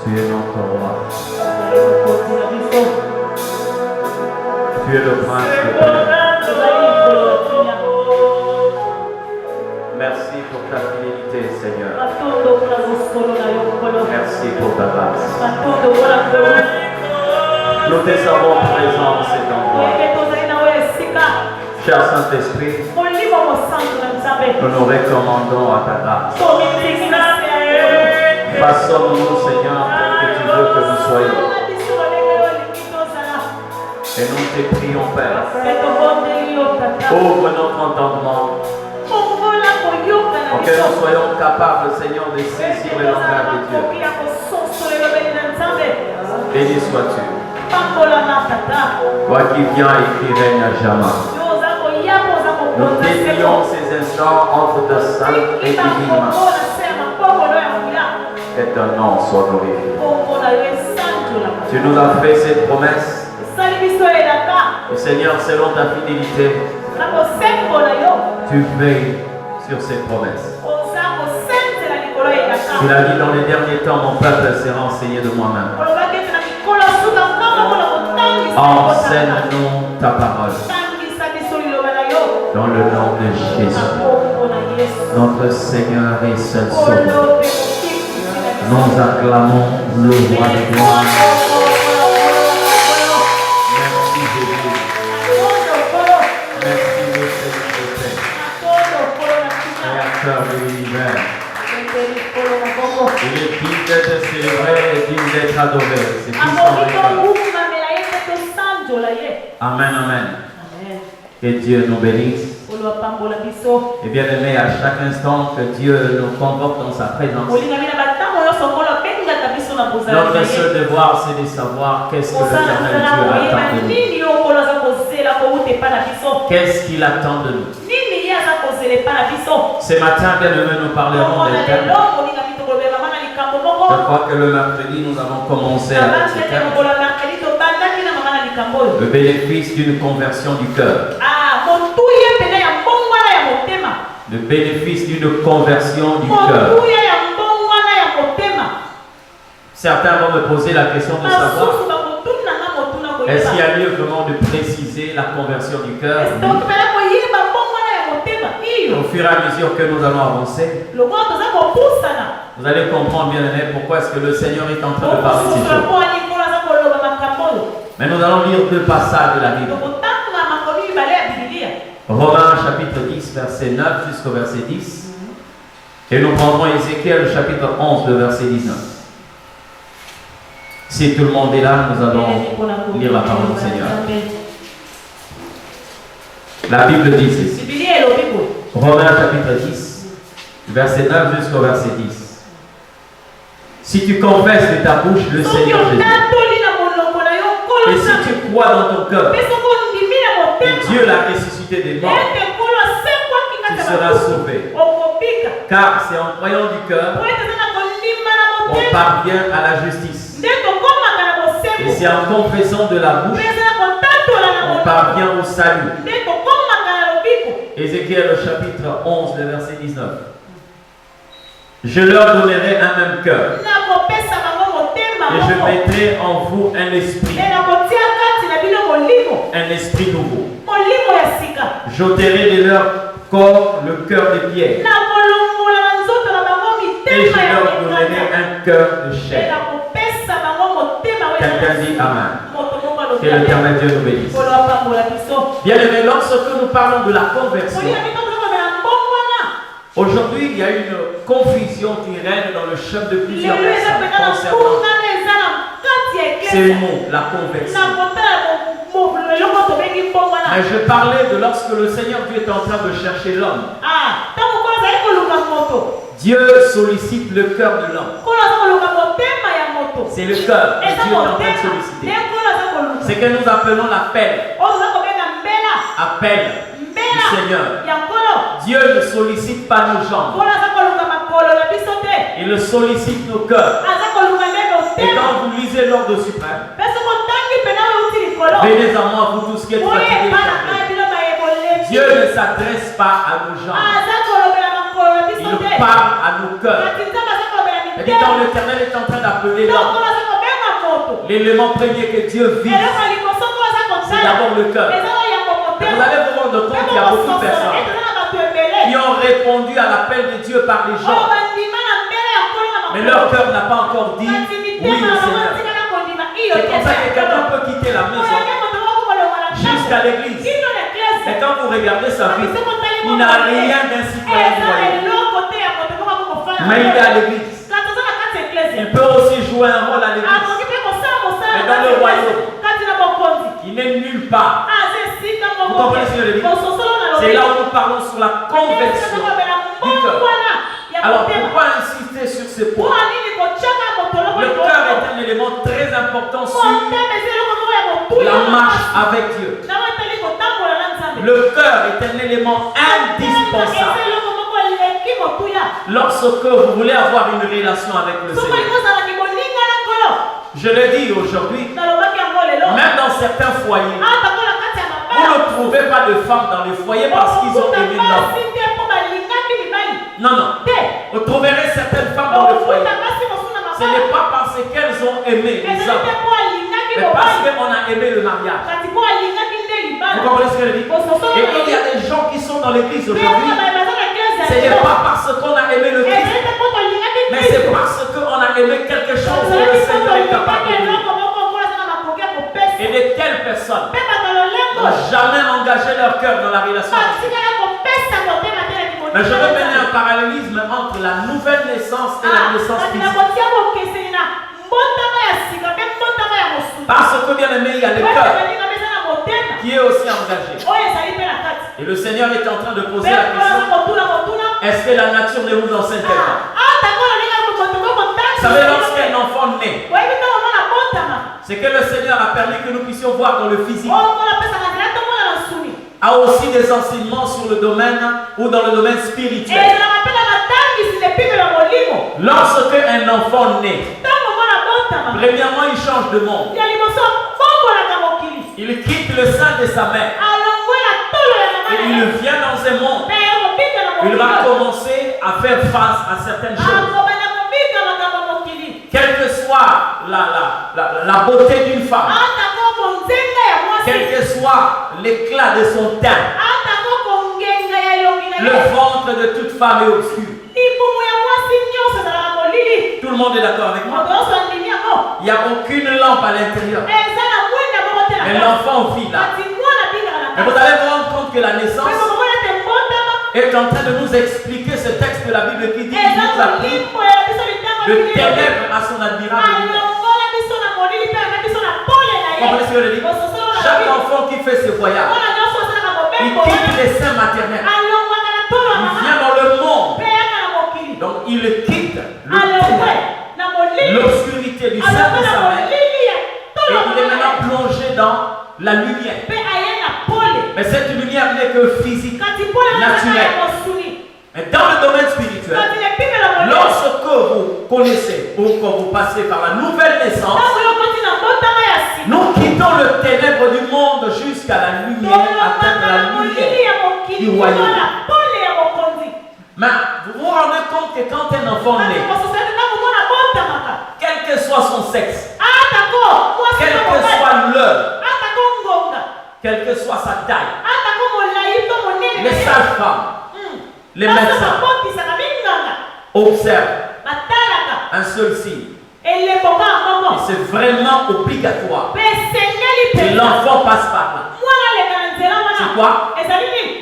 Tu es notre roi. Tu es le prince de paix. Merci pour ta fidélité, Seigneur. Merci pour ta grâce. Nous te savons présents en cet endroit. Cher Saint-Esprit, nous nous recommandons à ta grâce. Façonne-nous, Seigneur, tel que tu veux que nous soyons. Et nous te prions, Père. Ouvre notre entendement. Pour que nous soyons capables, Seigneur, de saisir le langage de Dieu. Béni sois-tu. Toi qui viens et qui règne à jamais. Nous délions ces instants entre ta sainte et divine main. Que ton nom soit glorifié. Tu nous as fait cette promesse. Et Seigneur, selon ta fidélité, tu veilles sur ces promesses. Tu l'as dit dans les derniers temps, mon peuple sera enseigné de moi-même. Enseigne-nous ta parole. Dans le nom de Jésus, notre Seigneur et seul Sauveur, nous acclamons le roi de gloire. Merci Jésus. Merci le Seigneur de paix. Créateur de l'univers. Il est digne d'être célébré et digne d'être adoré. C'est tout son Amen, amen. Que Dieu nous bénisse. Et bien aimé, à chaque instant que Dieu nous convoque dans sa présence, notre seul devoir c'est de savoir qu'est-ce que l'Éternel Dieu attend de nous. Qu'est-ce qu'il attend de nous. Ce matin, bien aimé, nous parlerons des thèmes. Je crois que le mercredi, nous avons commencé avec ce thème. Le bénéfice d'une conversion du cœur. Le bénéfice d'une conversion du cœur. Certains vont me poser la question de savoir est-ce qu'il y a lieu vraiment de préciser la conversion du cœur? Au fur et à mesure que nous allons avancer, vous allez comprendre bien aimé pourquoi est-ce que le Seigneur est en train de parler de ces choses. Mais nous allons lire deux passages de la Bible. Romains chapitre 10, verset 9 jusqu'au verset 10. Et nous prendrons Ézéchiel chapitre 11, le verset 19. Si tout le monde est là, nous allons lire la parole du Seigneur. La Bible dit ceci. Romains chapitre 10, verset 9 jusqu'au verset 10. Si tu confesses de ta bouche le Seigneur Jésus, et si tu crois dans ton cœur que Dieu l'a ressuscité des morts, tu seras sauvé. Car c'est en croyant du cœur qu'on parvient à la justice. Et c'est en confessant de la bouche qu'on parvient au salut. Ézéchiel chapitre 11, le verset 19. Je leur donnerai un même cœur. Et je mettrai en vous un esprit. Un esprit nouveau. J'ôterai de leur corps le cœur de pierre. Et je leur donnerai un cœur de chair. Quelqu'un dit Amen. Que l'Éternel Dieu nous bénisse. Bien aimé, lorsque nous parlons de la conversion, aujourd'hui il y a une confusion qui règne dans le chef de plusieurs personnes concernant ces mots, la conversion. Mais je parlais de lorsque le Seigneur Dieu est en train de chercher l'homme. Dieu sollicite le cœur de l'homme. C'est le cœur que Dieu est en train de solliciter. C'est que nous appelons l'appel. Appel du Seigneur. Dieu ne sollicite pas nos jambes. Il sollicite nos cœurs. Et quand vous lisez l'ordre suprême, venez à moi, vous tous qui êtes fatigués. Dieu ne s'adresse pas à nos jambes. Il parle à nos cœurs. Et dit quand l'Éternel est en train d'appeler appeler l'homme. L'élément premier que Dieu vise, c'est d'abord le cœur. Vous allez vous rendre compte qu'il y a beaucoup de personnes qui ont répondu à l'appel de Dieu par les gens, mais leur cœur n'a pas encore dit oui au Seigneur. C'est comme ça que quelqu'un peut quitter la maison jusqu'à l'église. Et quand vous regardez sa vie, il n'a rien d'un citoyen du royaume. Mais il est à l'église. Il peut aussi jouer un rôle à l'église. Mais dans le royaume, il n'est nulle part. Vous comprenez ce que je dis? C'est là où nous parlons sur la conversion du cœur. Alors pourquoi insister sur ce point? Le cœur est un élément très important sur la marche avec Dieu. Le cœur est un élément indispensable lorsque vous voulez avoir une relation avec le Seigneur. Je le dis aujourd'hui, même dans certains foyers, vous ne trouvez pas de femmes dans les foyers parce qu'ils ont aimé l'homme. Non, non. Vous trouverez certaines femmes dans le foyer. Ce n'est pas parce qu'elles ont aimé les hommes, mais parce qu'on a aimé le mariage. Vous comprenez ce que je dis? Et il y a des gens qui sont dans l'église aujourd'hui. Ce n'est pas parce qu'on a aimé le Christ, mais c'est parce qu'on a aimé quelque chose que le Seigneur est capable de donner. Et de telles personnes n'ont jamais engagé leur cœur dans la relation. Mais je veux mener un parallélisme entre la nouvelle naissance et la naissance physique. Parce que bien aimé, il y a le cœur qui est aussi engagé. Et le Seigneur est en train de poser la question: est-ce que la nature ne vous enseigne pas? Vous savez, lorsqu'un enfant naît, c'est que le Seigneur a permis que nous puissions voir dans le physique, a aussi des enseignements sur le domaine ou dans le domaine spirituel. Lorsque un enfant naît, premièrement, il change de monde. Il quitte le sein de sa mère et il vient dans un monde. Il va commencer à faire face à certaines choses. Quelle que soit la beauté d'une femme, quel que soit l'éclat de son teint, le ventre de toute femme est obscur. Tout le monde est d'accord avec moi? Il n'y a aucune lampe à l'intérieur. Mais l'enfant vit là. Et vous allez vous rendre compte que la naissance est en train de nous expliquer ce texte de la Bible qui dit qu'il nous a pris de ténèbres à son admirable lumière. Vous comprenez ce que je dis? Chaque enfant qui fait ce voyage, il quitte les seins maternels. Il vient dans le monde. Donc il quitte l'obscurité du sein de sa mère. Et il est maintenant plongé dans la lumière. Mais cette lumière n'est que physique, naturelle. Mais dans le domaine spirituel, lorsque vous connaissez ou que vous passez par la nouvelle naissance, nous quittons le ténèbre du monde jusqu'à la lumière, atteindre la lumière du royaume. Mais vous vous rendez compte que quand un enfant naît, quel que soit son sexe, quelle que soit l'heure, quelle que soit sa taille, les sages-femmes, les médecins observent un seul signe. Et c'est vraiment obligatoire que l'enfant passe par là. C'est quoi?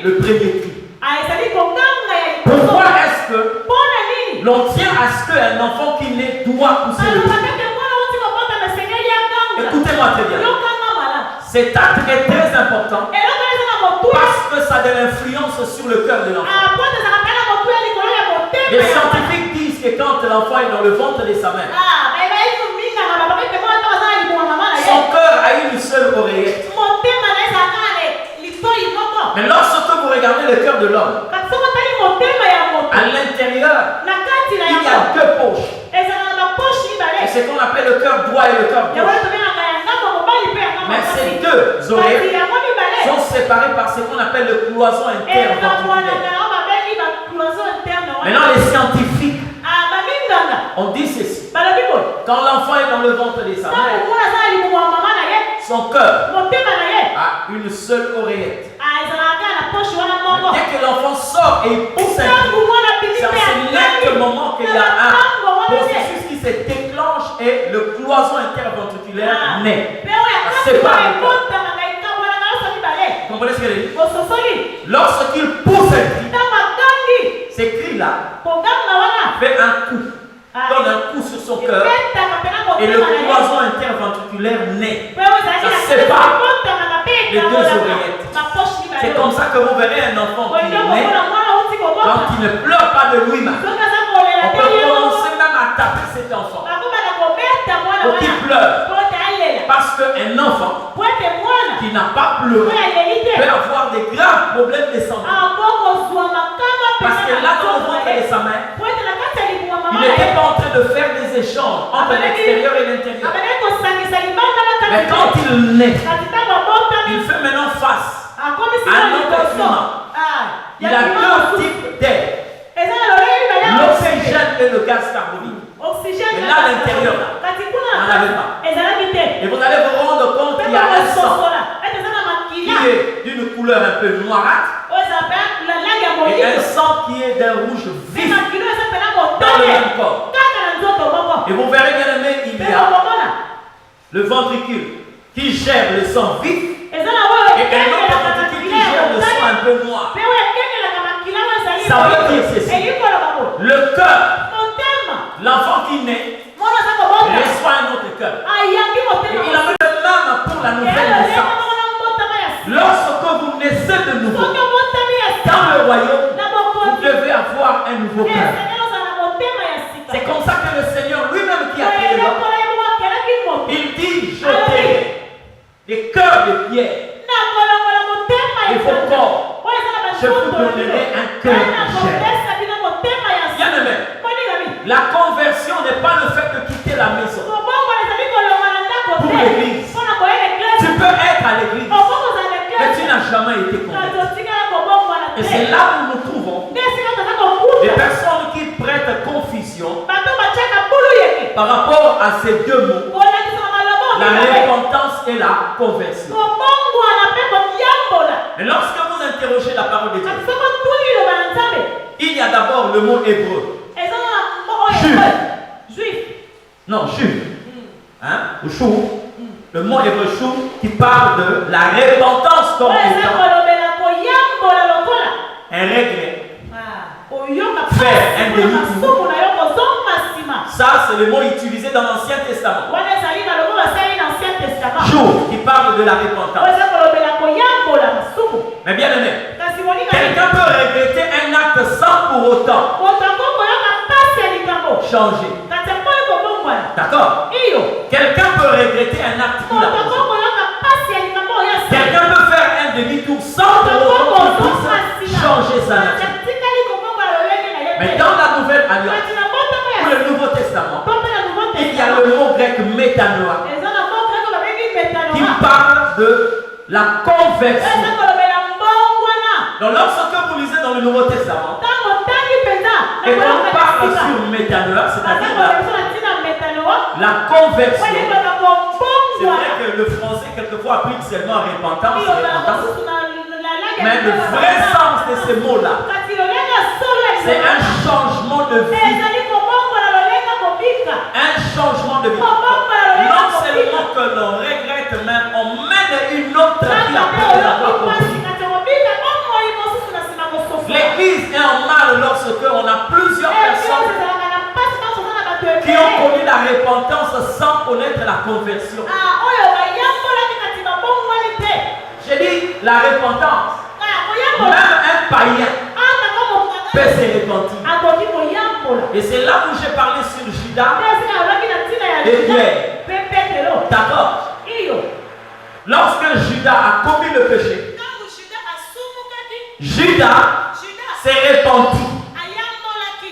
Le premier cri. Pourquoi est-ce que l'on tient à ce qu'un enfant qui naît doit pousser le cri? Écoutez-moi très bien. Cet acte est très important parce que ça a de l'influence sur le cœur de l'enfant. Les scientifiques disent que quand l'enfant est dans le ventre de sa mère, son cœur a une seule oreillette. Mais lorsque vous regardez le cœur de l'homme, à l'intérieur, il y a deux poches. Et c'est ce qu'on appelle le cœur droit et le cœur gauche. Mais ces deux oreilles sont séparées par ce qu'on appelle le cloison interventriculaire. Maintenant, les scientifiques ont dit ceci. Quand l'enfant est dans le ventre de sa mère, son cœur a une seule oreillette. Mais dès que l'enfant sort et il pousse un cri, c'est en ce moment qu'il y a un processus qui se déclenche et le cloison interventriculaire naît. Ça sépare le cœur. Vous comprenez ce que je dis? Lorsqu'il pousse un cri, ces cris-là fait un coup, donne un coup sur son cœur et le cloison interventriculaire naît. Ça sépare les deux oreillettes. C'est comme ça que vous verrez un enfant qui est né, quand il ne pleure pas de lui-même. On peut commencer même à taper cet enfant pour qu'il pleure. Parce qu'un enfant qui n'a pas pleuré peut avoir des graves problèmes de santé. Parce que là, dans le ventre de sa mère, il n'était pas en train de faire des échanges entre l'extérieur et l'intérieur. Mais quand il naît, il fait maintenant face à un autre humain. Il a deux types d'air. L'oxygène et le gaz carbonique. Et là, à l'intérieur, on n'en avait pas. Et vous allez vous rendre compte qu'il y a un sang qui est d'une couleur un peu noirâtre et un sang qui est d'un rouge vif dans le même corps. Et vous verrez bien aimé, il y a le ventricule qui gère le sang vif et un autre ventricule qui gère le sang un peu noir. Ça veut dire ceci. Le cœur, l'enfant qui naît, reçoit un autre cœur. Et il a le même pour la nouvelle naissance. Lorsque vous naissez de nouveau, dans le royaume, vous devez avoir un nouveau cœur. C'est comme ça que le Seigneur lui-même qui a créé l'homme, il dit, je t'ai des cœurs de pierre et vos corps, je vous donnerai un cœur de chair. Bien aimé, la conversion n'est pas le fait de quitter la maison pour l'église. Tu peux être à l'église, mais tu n'as jamais été converti. Et c'est là où nous trouvons des personnes qui prêtent confusion par rapport à ces deux mots, la repentance et la conversion. Et lorsque vous interrogez la parole de Dieu, il y a d'abord le mot hébreu. Juif. Non, juif. Hein? Ou chou. Le mot hébreu chou qui parle de la repentance comme étant un regret. Faire un demi-tour. Ça, c'est le mot utilisé dans l'Ancien Testament. Chou qui parle de la repentance. Mais bien aimé, quelqu'un peut regretter un acte sans pour autant changer. D'accord? Quelqu'un peut regretter un acte qu'il a posé. Quelqu'un peut faire un demi-tour sans pour autant changer sa nature. Mais dans la Nouvelle Alliance, pour le Nouveau Testament, il y a le mot grec métanoïa qui parle de la conversion. Donc lorsque vous lisez dans le Nouveau Testament, et on parle sur métanoïa, c'est-à-dire la conversion, c'est vrai que le français quelquefois applique seulement repentance, mais le vrai sens de ces mots-là, c'est un changement de vie. Un changement de vie. Non seulement que l'on regrette, mais on mène une autre vie après l'avoir compris. L'église est en mal lorsque on a plusieurs personnes qui ont connu la repentance sans connaître la conversion. J'ai dit la repentance. Même un païen peut se repentir. Et c'est là où j'ai parlé sur Judas et Pierre. D'accord. Lorsque Judas a commis le péché, Judas s'est repenti.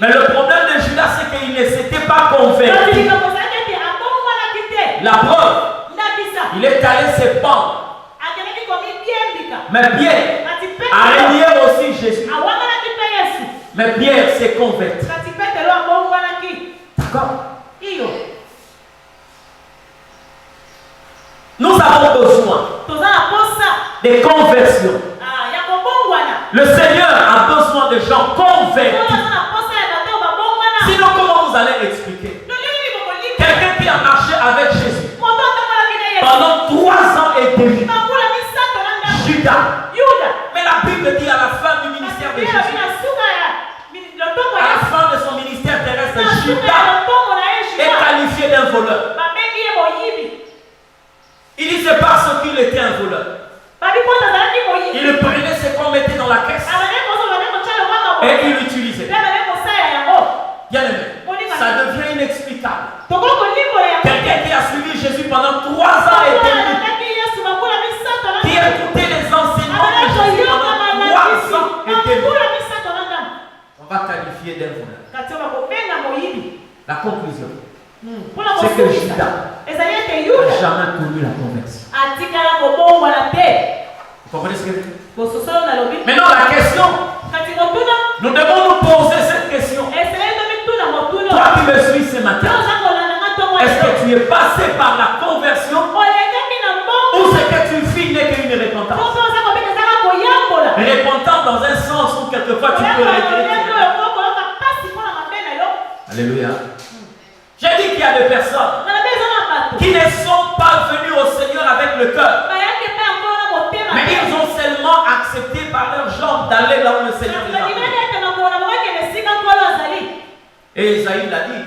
Mais le problème de Judas, c'est qu'il ne s'était pas converti. La preuve, il est allé se pendre. Mais Pierre a renié aussi Jésus. Mais Pierre s'est converti. D'accord. Nous avons besoin de conversion. Le Seigneur a besoin de gens convertis. Sinon, comment vous allez expliquer? Quelqu'un qui a marché avec Jésus pendant 3 ans et demi. Judas. Mais la Bible dit à la fin du ministère de Jésus, à la fin de son ministère terrestre, Judas est qualifié d'un voleur. Il dit c'est parce qu'il était un voleur. Il prenait ce qu'on mettait dans la caisse et il l'utilisait. Bien aimé, ça devient inexplicable. Quelqu'un qui a suivi Jésus pendant 3 ans et demi, qui a écouté les enseignements de Jésus pendant 3 ans et demi, on va qualifier d'un voleur. La conclusion, c'est que Judas n'a jamais connu la conversion. Vous comprenez ce que je dis? Maintenant, la question, nous devons nous poser cette question. Toi qui me suis ce matin, est-ce que tu es passé par la conversion ou c'est que tu finis qu'une repentance? Repentant dans un sens où quelquefois tu peux regretter. Alléluia. J'ai dit qu'il y a des personnes qui ne sont pas venues au Seigneur avec le cœur, mais ils ont seulement accepté par leurs jambes d'aller là où le Seigneur les a appelés. Et Isaïe l'a dit.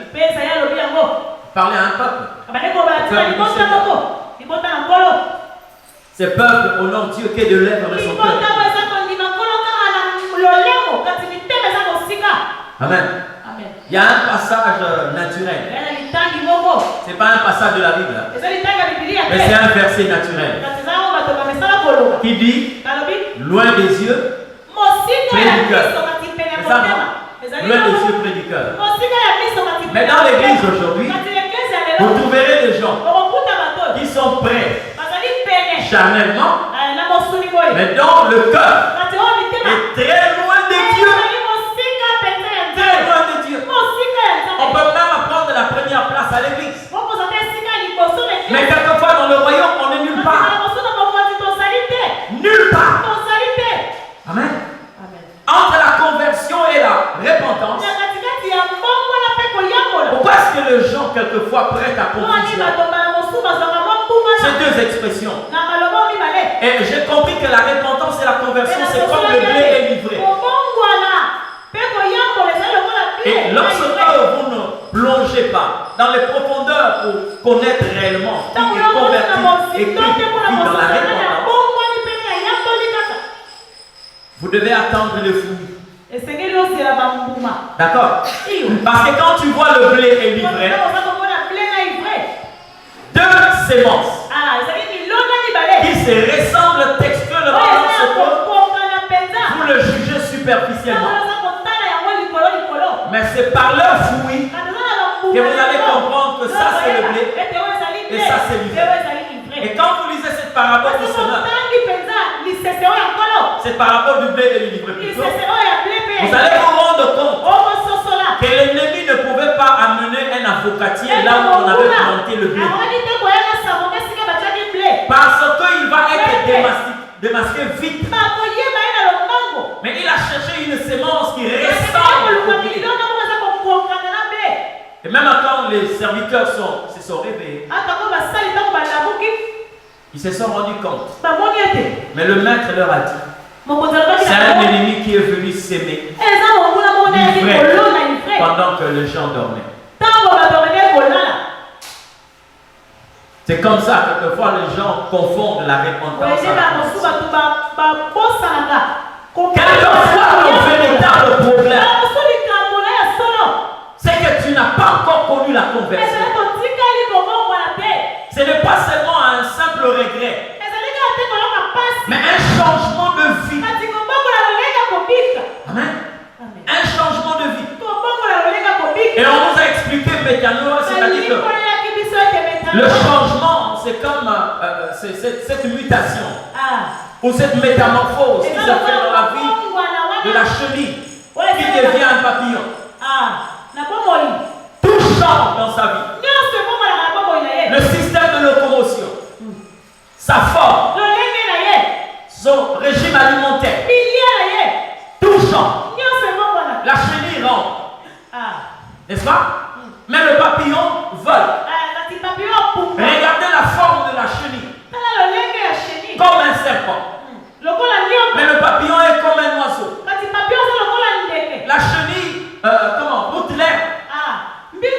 Parler à un peuple. Ce peuple honore Dieu qui est de l'œuvre de son cœur. Amen. Il y a un passage naturel. Ce n'est pas un passage de la Bible. Mais c'est un verset naturel. Qui dit, loin des yeux, près du cœur. C'est ça, non? Loin des yeux, près du cœur. Mais dans l'église aujourd'hui, vous trouverez des gens qui sont prêts charnellement, mais dans le cœur est très loin de Dieu. Très loin de Dieu. On peut même prendre la première place à l'église. Mais quelquefois dans le royaume, on est nulle part. Nulle part. Amen. Entre la conversion et la repentance, pourquoi est-ce que les gens quelquefois prêtent à confusion ces deux expressions? Et j'ai compris que la repentance et la conversion, c'est comme le blé est livré. Et lorsque vous ne plongez pas dans les profondeurs pour connaître réellement qui est converti et qui vit dans la repentance, vous devez attendre le fruit. D'accord? Parce que quand tu vois le blé est livré, 2 sémences qui se ressemblent textuellement dans ce corps, vous le jugez superficiellement. Mais c'est par leur fruit que vous allez comprendre que ça c'est le blé et ça c'est l'hiver. Et quand vous lisez cette parabole du semeur, cette parabole du blé et du livre plutôt, vous allez vous rendre compte que l'ennemi ne pouvait pas amener un avocatier là où on avait planté le blé. Parce qu'il va être démasqué vite. Mais il a cherché une sémence qui ressemble au blé. Et même quand les serviteurs se sont réveillés, ils se sont rendus compte. Mais le maître leur a dit, c'est un ennemi qui est venu s'aimer pendant que les gens dormaient. C'est comme ça, quelquefois les gens confondent la repentance. Quelquefois, le véritable problème, c'est que tu n'as pas encore connu la conversion. Ce n'est pas seulement un simple regret, mais un changement de vie. Amen. Un changement de vie. Et on nous a expliqué mécano, c'est-à-dire que le changement, c'est comme cette mutation ou cette métamorphose qui se fait dans la vie de la chenille qui devient un papillon. Tout change dans sa vie. Le système de locomotion, sa forme, son régime alimentaire, touchant, la chenille rentre. N'est-ce pas? Mais le papillon vole. Regardez la forme de la chenille. Comme un serpent. Mais le papillon est comme un oiseau. La chenille, bout de l'herbe. Mais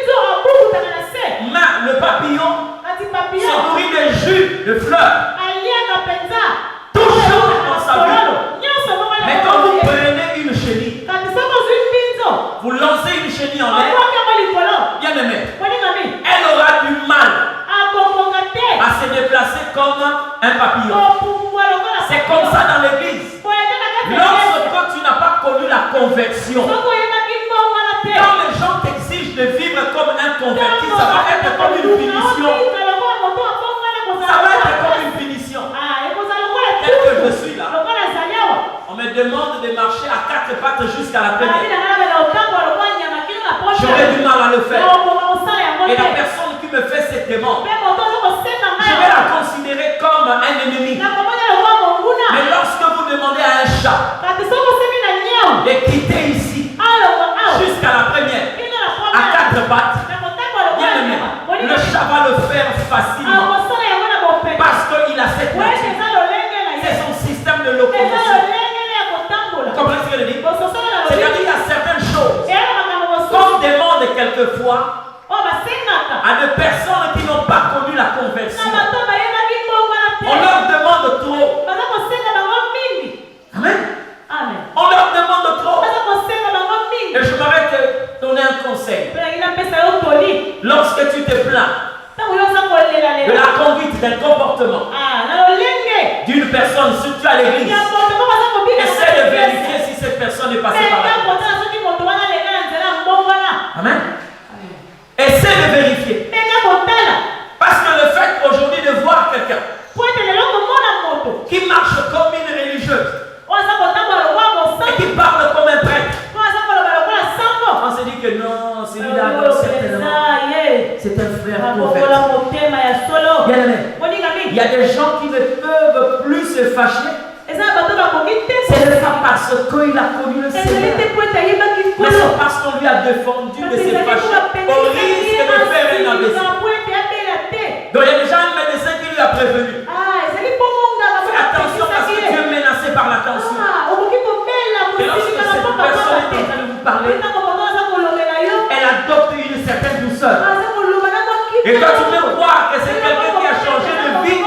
le papillon se nourrit des jus de fleurs. Toujours dans sa vie. Mais quand vous prenez une chenille, vous lancez une chenille en l'air, bien aimé, elle aura du mal à se déplacer comme un papillon. C'est comme ça dans l'église. Lorsque tu n'as pas connu la conversion, quand les gens t'exigent de vivre comme un converti, ça va être comme une punition. Ça va être comme une punition. Tel que je suis là, on me demande de marcher à 4 pattes jusqu'à la première. J'aurais du mal à le faire. Et la personne qui me fait cette demande, je vais la considérer comme un ennemi. Mais lorsque vous demandez à un chat de quitter ici jusqu'à la première, à 4 pattes, bien aimé, le chat va le faire facilement. Parce qu'il a cette nature. C'est son système de locomotion. Vous comprenez ce que je dis? C'est-à-dire qu'il y a certaines choses qu'on demande quelquefois à des personnes qui n'ont pas connu la conversion. On leur demande trop. Amen. On leur demande trop. Et je m'arrête te donner un conseil. Lorsque tu te plains de la conduite, d'un comportement d'une personne, surtout à l'église, essaie de vérifier si cette personne est passée par là. Amen. Essaie de vérifier. Parce que le fait aujourd'hui de voir quelqu'un qui marche comme une religieuse et qui parle comme un prêtre, on se dit que non, celui-là, certainement, c'est un frère prophète. Bien aimé, il y a des gens qui ne peuvent plus se fâcher. C'est pas parce qu'il a connu le Seigneur, mais c'est parce qu'on lui a défendu de se fâcher au risque de faire un AVC. Donc il y a déjà un médecin qui lui a prévenu. Fais attention parce que tu es menacé par la tension. Et lorsque cette personne est en train de vous parler, elle adopte une certaine douceur. Et quand tu peux voir que c'est quelqu'un qui a changé de vie,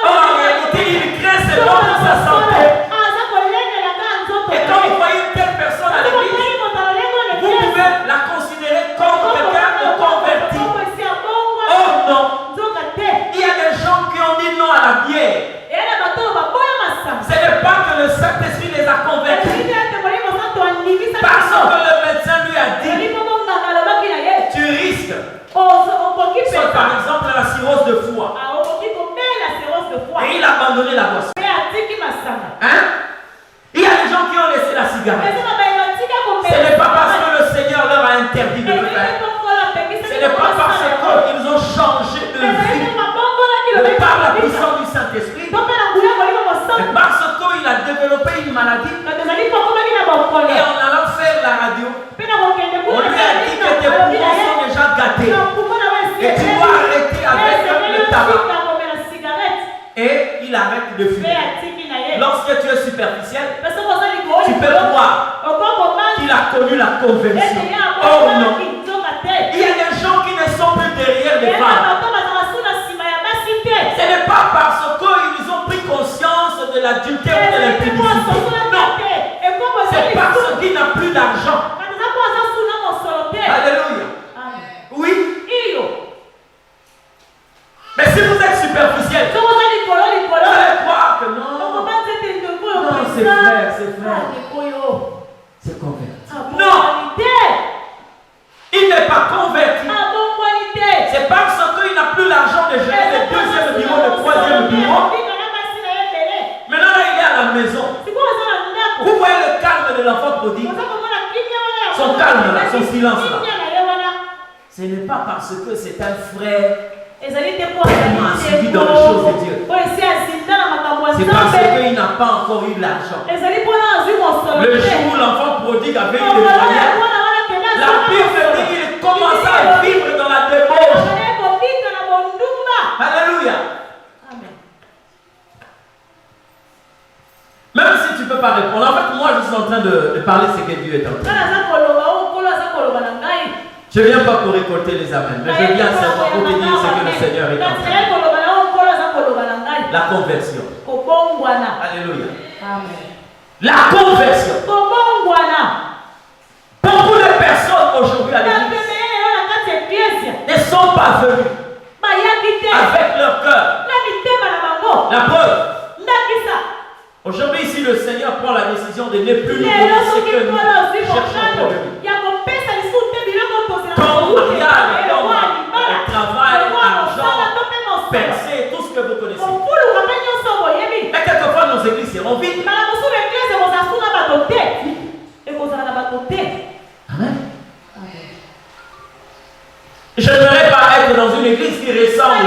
en réalité il craint ses dons pour sa santé. Et quand vous voyez une telle personne à l'église, vous pouvez la considérer comme quelqu'un de converti. Oh non! Il y a des gens qui ont dit non à la bière. Ce n'est pas que le Saint-Esprit les a convertis. Parce que le médecin lui a dit, tu risques, soit par exemple la cirrhose de foie. Et il a abandonné la boisson. Hein? Il y a des gens qui ont laissé la cigarette. Ce n'est pas parce que le Seigneur leur a interdit de le faire. Ce n'est pas parce qu'ils ont changé de vie par la puissance du Saint-Esprit. Mais parce qu'il a développé une maladie. Et en allant faire la radio, on lui a dit que tes poumons sont déjà gâtés. Et tu dois arrêter avec le tabac. Et il arrête de fumer. Lorsque tu es superficiel, tu peux croire qu'il a connu la conversion. Oh non. Il y a des gens qui ne sont plus derrière les femmes. Ce n'est pas parce qu'ils ont pris conscience de l'adultère ou de l'impudicité. Non. C'est parce qu'il n'a plus d'argent. Alléluia. Oui. Mais si vous êtes superficiel, vous allez croire que non. Non, c'est frère, c'est frère. C'est converti. Non. Il n'est pas converti. C'est parce qu'il n'a plus l'argent de gérer le deuxième bureau, le troisième bureau. Maintenant, il est à la maison. Vous voyez le calme de l'enfant prodigue. Son calme là, son silence là. Ce n'est pas parce que c'est un frère qui m'a suivi dans les choses de Dieu. pas encore eu l'argent. Le jour où l'enfant prodigue avait eu des moyens, la Bible dit qu'il commença à vivre dans la débauche. Alléluia. Amen. Même si tu ne peux pas répondre. En fait, moi, je suis en train de parler ce que Dieu est en train de dire. Je ne viens pas pour récolter les amens, mais je viens seulement pour te dire ce que le Seigneur est en train de dire. La conversion. Alléluia. Amen. La conversion. Beaucoup de personnes aujourd'hui à l'église ne sont pas venues avec leur cœur. La preuve. Aujourd'hui, ici, le Seigneur prend la décision de ne plus nous donner ce que nous cherchons pour lui. Comme mariage, comme travail, argent, percée, tout ce que vous connaissez. Mais quelquefois, nos églises seront vides. Amen. Je n'aimerais pas être dans une église qui ressemble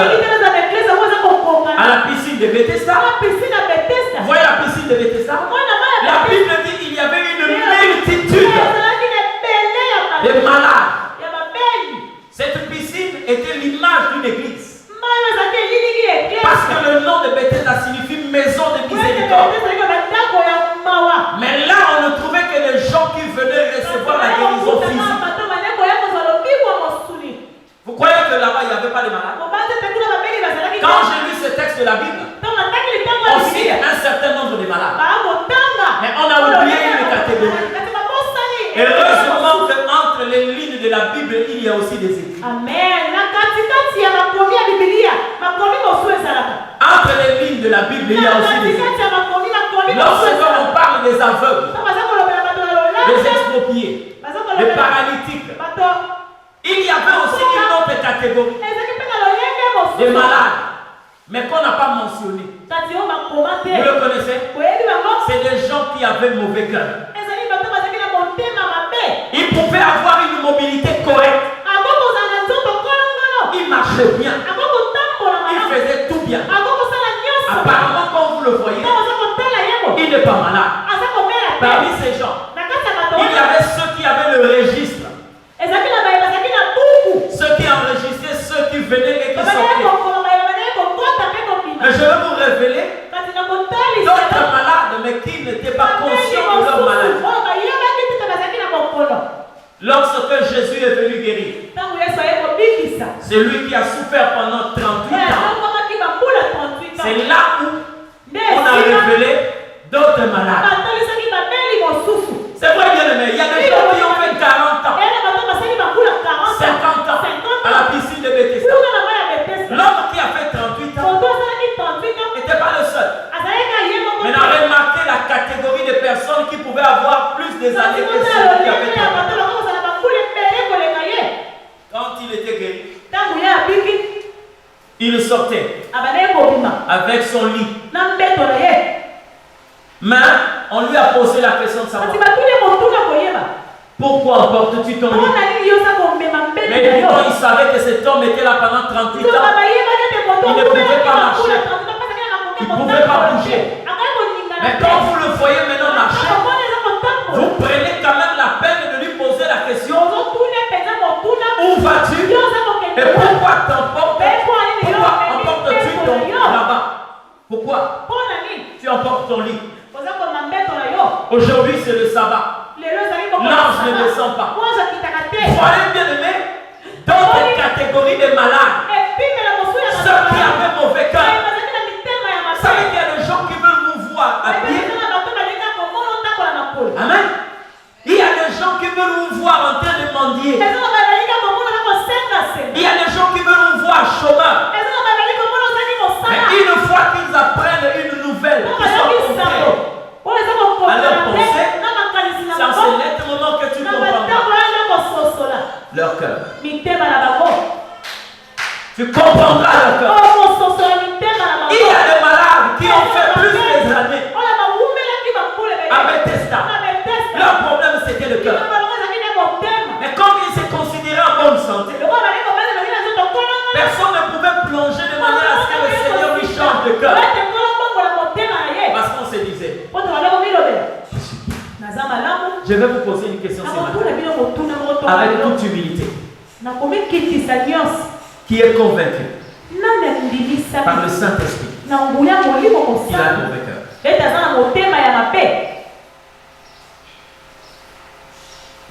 à la piscine de Bethesda. Vous voyez la piscine de Bethesda? La Bible dit qu'il y avait une multitude de malades. Cette piscine était l'image d'une église. Parce que le nom de Bethesda signifie maison de miséricorde. Mais là, on ne trouvait que des gens qui venaient recevoir la guérison physique. Vous croyez que là-bas, il n'y avait pas de malades? Quand j'ai lu ce texte de la Bible, on cite un certain nombre de malades. Mais on a oublié une catégorie. Heureusement qu'entre les lignes de la Bible, il y a aussi des écrits. Amen. Entre les lignes de la Bible, il y a aussi des écrits. Lorsque on parle des aveugles, des expropriés, des paralytiques, il y avait aussi une autre catégorie, des malades, mais qu'on n'a pas mentionné. Vous le connaissez? C'est des gens qui avaient mauvais cœur. Ils pouvaient avoir une mobilité correcte. Ils marchaient bien. Ils faisaient tout bien. Apparemment, quand vous le voyez, il n'est pas malade. Parmi ces gens, il y avait ceux qui avaient le registre. Ceux qui enregistraient ceux qui venaient et qui sortaient. Mais je vais vous révéler d'autres malades, mais qui n'étaient pas conscients de leur maladie. Lorsque Jésus est venu guérir, c'est lui qui a souffert pendant 38 ans. C'est là où on a révélé d'autres malades. C'est vrai, bien aimé, il y a des gens qui ont fait 40 ans, 50 ans à la piscine de Bethesda. L'homme qui a fait 38 ans n'était pas le seul. Maintenant, remarquez la catégorie de personnes qui pouvaient avoir plus des années que ceux qui avaient 30 ans. Quand il était guéri, il sortait avec son lit. Mais on lui a posé la question de savoir: pourquoi emportes-tu ton lit? Mais pourtant il savait que cet homme était là pendant 38 ans. Il ne pouvait pas marcher. Il ne pouvait pas bouger. Mais quand vous le voyez maintenant marcher, vous prenez quand même la peine de lui poser la question: où vas-tu? Et pourquoi emportes-tu ton lit là-bas? Pourquoi tu emportes ton lit? Aujourd'hui c'est le sabbat. L'ange ne descend pas. Voyez bien aimé, d'autres catégories de malades, ceux qui avaient mauvais cœur. Vous savez qu'il y a des gens qui veulent vous voir habillés. Amen. Il y a des gens qui veulent vous voir en train de mendier. Il y a des gens qui veulent vous voir chômeurs. Mais une fois qu'ils apprennent une nouvelle, ils sont confiants à leur pensée, c'est en ce net moment que tu comprendras leur cœur. Tu comprendras leur cœur. Il y a des malades qui ont fait plus des années à Bethesda. Leur problème c'était le cœur. Mais comme ils se considéraient en bonne santé, personne ne pouvait plonger de manière à ce que le Seigneur lui change de cœur. Parce qu'on se disait: Je vais vous poser une question ce matin. Avec toute humilité. Qui est convaincu par le Saint-Esprit qu'il a un mauvais cœur?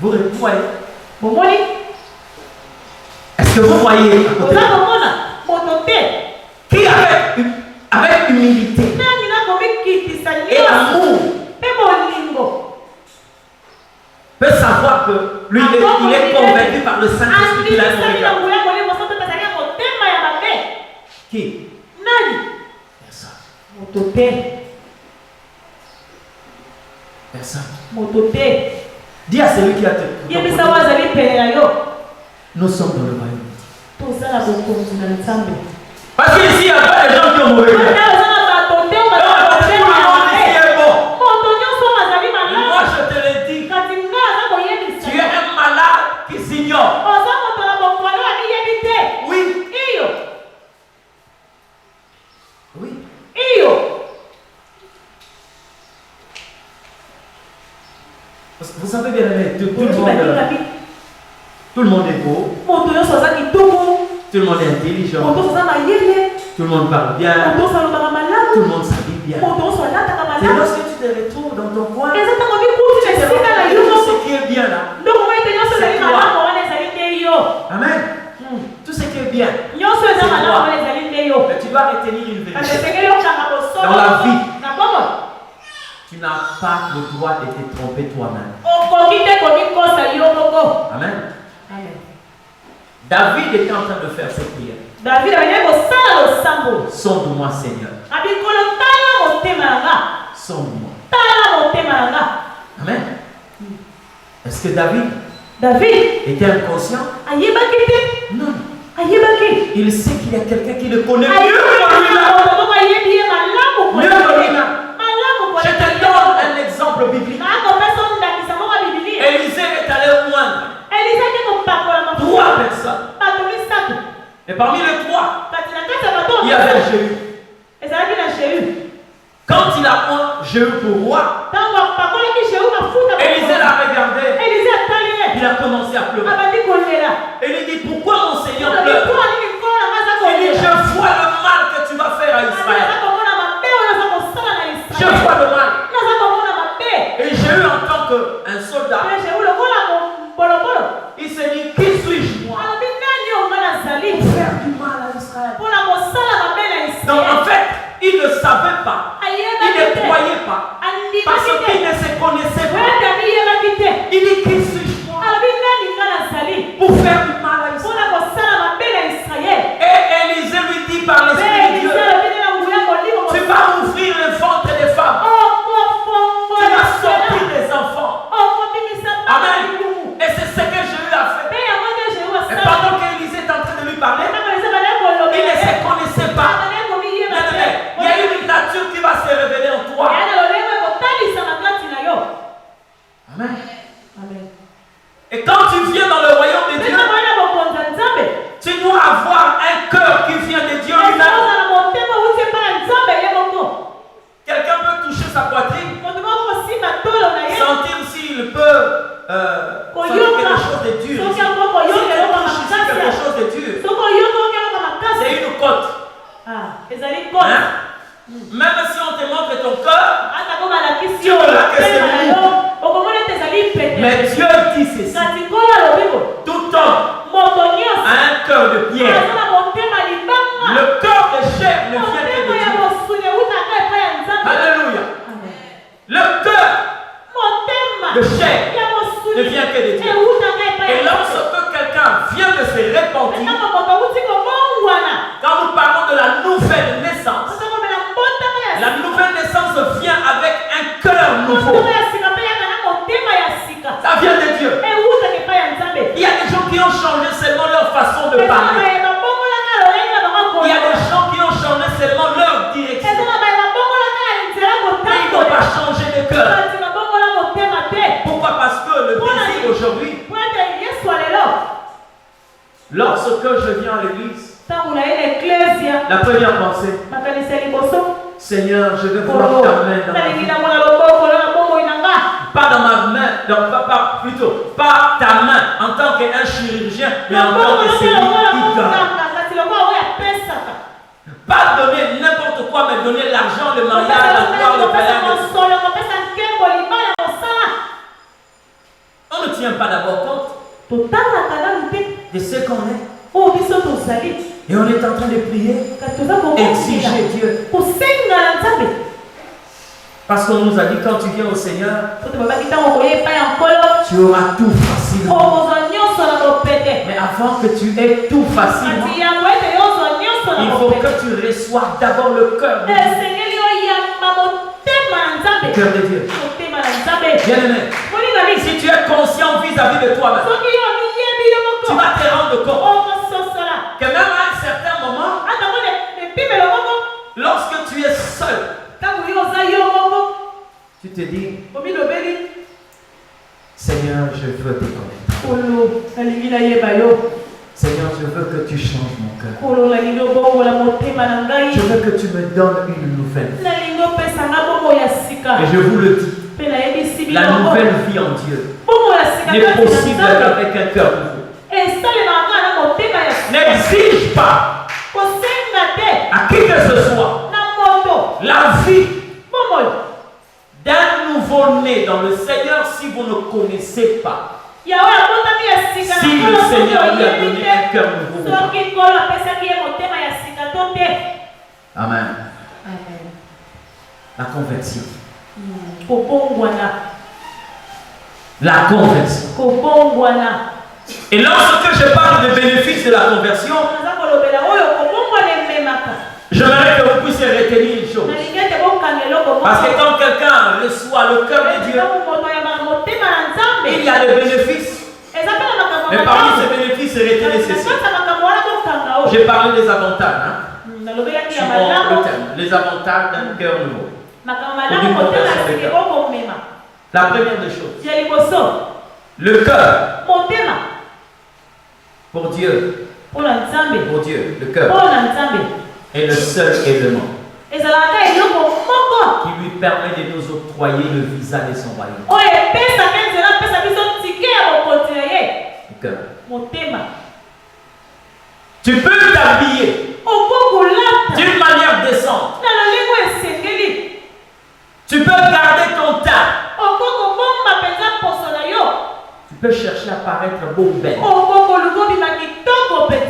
Vous voyez? Est-ce que vous voyez à côté? Qui avec humilité et amour peut savoir que lui il est convaincu par le Saint-Esprit qu'il a un mauvais cœur? Qui? Personne. Dis à celui qui a te. Nous sommes dans le royaume. Parce qu'ici, il y a pas des gens qui ont mauvais cœur. Moi, je te le dis. Tu es un malade qui s'ignore. Oui. Oui. Vous savez bien, tout le monde est beau. Tout le monde est intelligent. Tout le monde parle bien. Tout le monde s'habille bien. C'est lorsque tu te retrouves dans ton coin, tu te rends compte de tout ce qui est bien là. C'est toi. Amen. Tout ce qui est bien, c'est toi. Mais tu dois retenir une vérité. Dans la vie, tu n'as pas le droit de te tromper toi-même. Amen. David était en train de faire cette prière. Sonde-moi, Seigneur. Sonde-moi. Amen. Est-ce que David était inconscient? Non. Il sait qu'il y a quelqu'un qui le connaît mieux que lui-même. Je te donne un exemple biblique. Élisée est allé moindre 3 personnes. Et parmi les 3, il y avait Jéhu. Quand il a pris Jéhu pour roi, Élisée l'a regardé. Il a commencé à pleurer. Et il dit, pourquoi mon Seigneur pleure? Il dit, je vois le mal que tu vas faire à Israël. Je vois le mal. Et Jéhu, en tant qu'un soldat, il s'est dit, qui suis-je moi pour faire du mal à Israël? Donc en fait, il ne savait pas, il ne croyait pas, parce qu'il ne se connaissait pas. Il dit, qui suis-je moi pour faire du mal à Israël? Et Élisée lui dit par l'Esprit de Dieu, tu vas ouvrir le ventre des femmes, tu vas sortir des enfants. Amen. Et c'est ce que Jéhu a fait. Et pendant qu'Élisée est en train de lui parler, il ne se connaissait pas. Il y a une nature qui va se révéler en toi. Amen. Et quand tu viens dans le royaume de Dieu, tu dois avoir un cœur qui vient de Dieu lui-même. Quelqu'un peut toucher sa poitrine, sentir s'il peut sentir quelque chose de dur. Si tu touches ici quelque chose de dur, c'est une côte. Hein? Même si on te montre ton cœur, tu verras que c'est lourd. Mais Dieu dit ceci: tout homme a un cœur de pierre. Le cœur de chair ne vient que de Dieu. Alléluia. Le cœur de chair ne vient que de Dieu. Et lorsque quelqu'un vient de se repentir, quand nous parlons de la nouvelle naissance, la nouvelle naissance vient avec un cœur nouveau. Ça vient de Dieu. Il y a des gens qui ont changé seulement leur façon de parler. Il y a des gens qui ont changé seulement leur direction. Mais ils n'ont pas changé de cœur. Pourquoi? Parce que le désir aujourd'hui, lorsque je viens à l'église, la première pensée, Seigneur, je veux voir ta main dans ma vie. Pas dans ma main, pas plutôt, pas ta main en tant qu'un chirurgien, mais en tant que celui qui donne. Pas donner n'importe quoi, mais donner l'argent, le mariage, la gloire, le palais. On ne tient pas d'abord compte de ce qu'on est. Et on est en train de prier, exiger Dieu. Parce qu'on nous a dit, quand tu viens au Seigneur, tu auras tout facilement. Mais avant que tu aies tout facilement, il faut que tu reçoives d'abord le cœur de Dieu. Le cœur de Dieu. Bien-aimé, si tu es conscient vis-à-vis de toi-même, tu vas te rendre compte que même à un certain moment, lorsque tu es seul, tu te dis, Seigneur, je veux te connaître. Seigneur, je veux que tu changes mon cœur. Je veux que tu me donnes une nouvelle. Et je vous le dis, la nouvelle vie en Dieu n'est possible qu'avec un cœur nouveau. N'exige pas à qui que ce soit la vie d'un nouveau-né dans le Seigneur si vous ne connaissez pas. Si le Seigneur lui a donné un cœur nouveau. Amen. La conversion. La conversion. Et lorsque je parle de bénéfice de la conversion, j'aimerais que vous puissiez retenir une chose. Parce que quand quelqu'un reçoit le cœur de Dieu, il y a des bénéfices. Mais parmi ces bénéfices, retenez ceci. J'ai parlé des avantages. Les avantages d'un cœur nouveau. La première des choses, le cœur. Pour Dieu, le cœur est le seul élément qui lui permet de nous octroyer le visa de son royaume. Le cœur. Tu peux t'habiller d'une manière décente. Tu peux garder ton teint. Tu peux chercher à paraître beau ou belle. Mais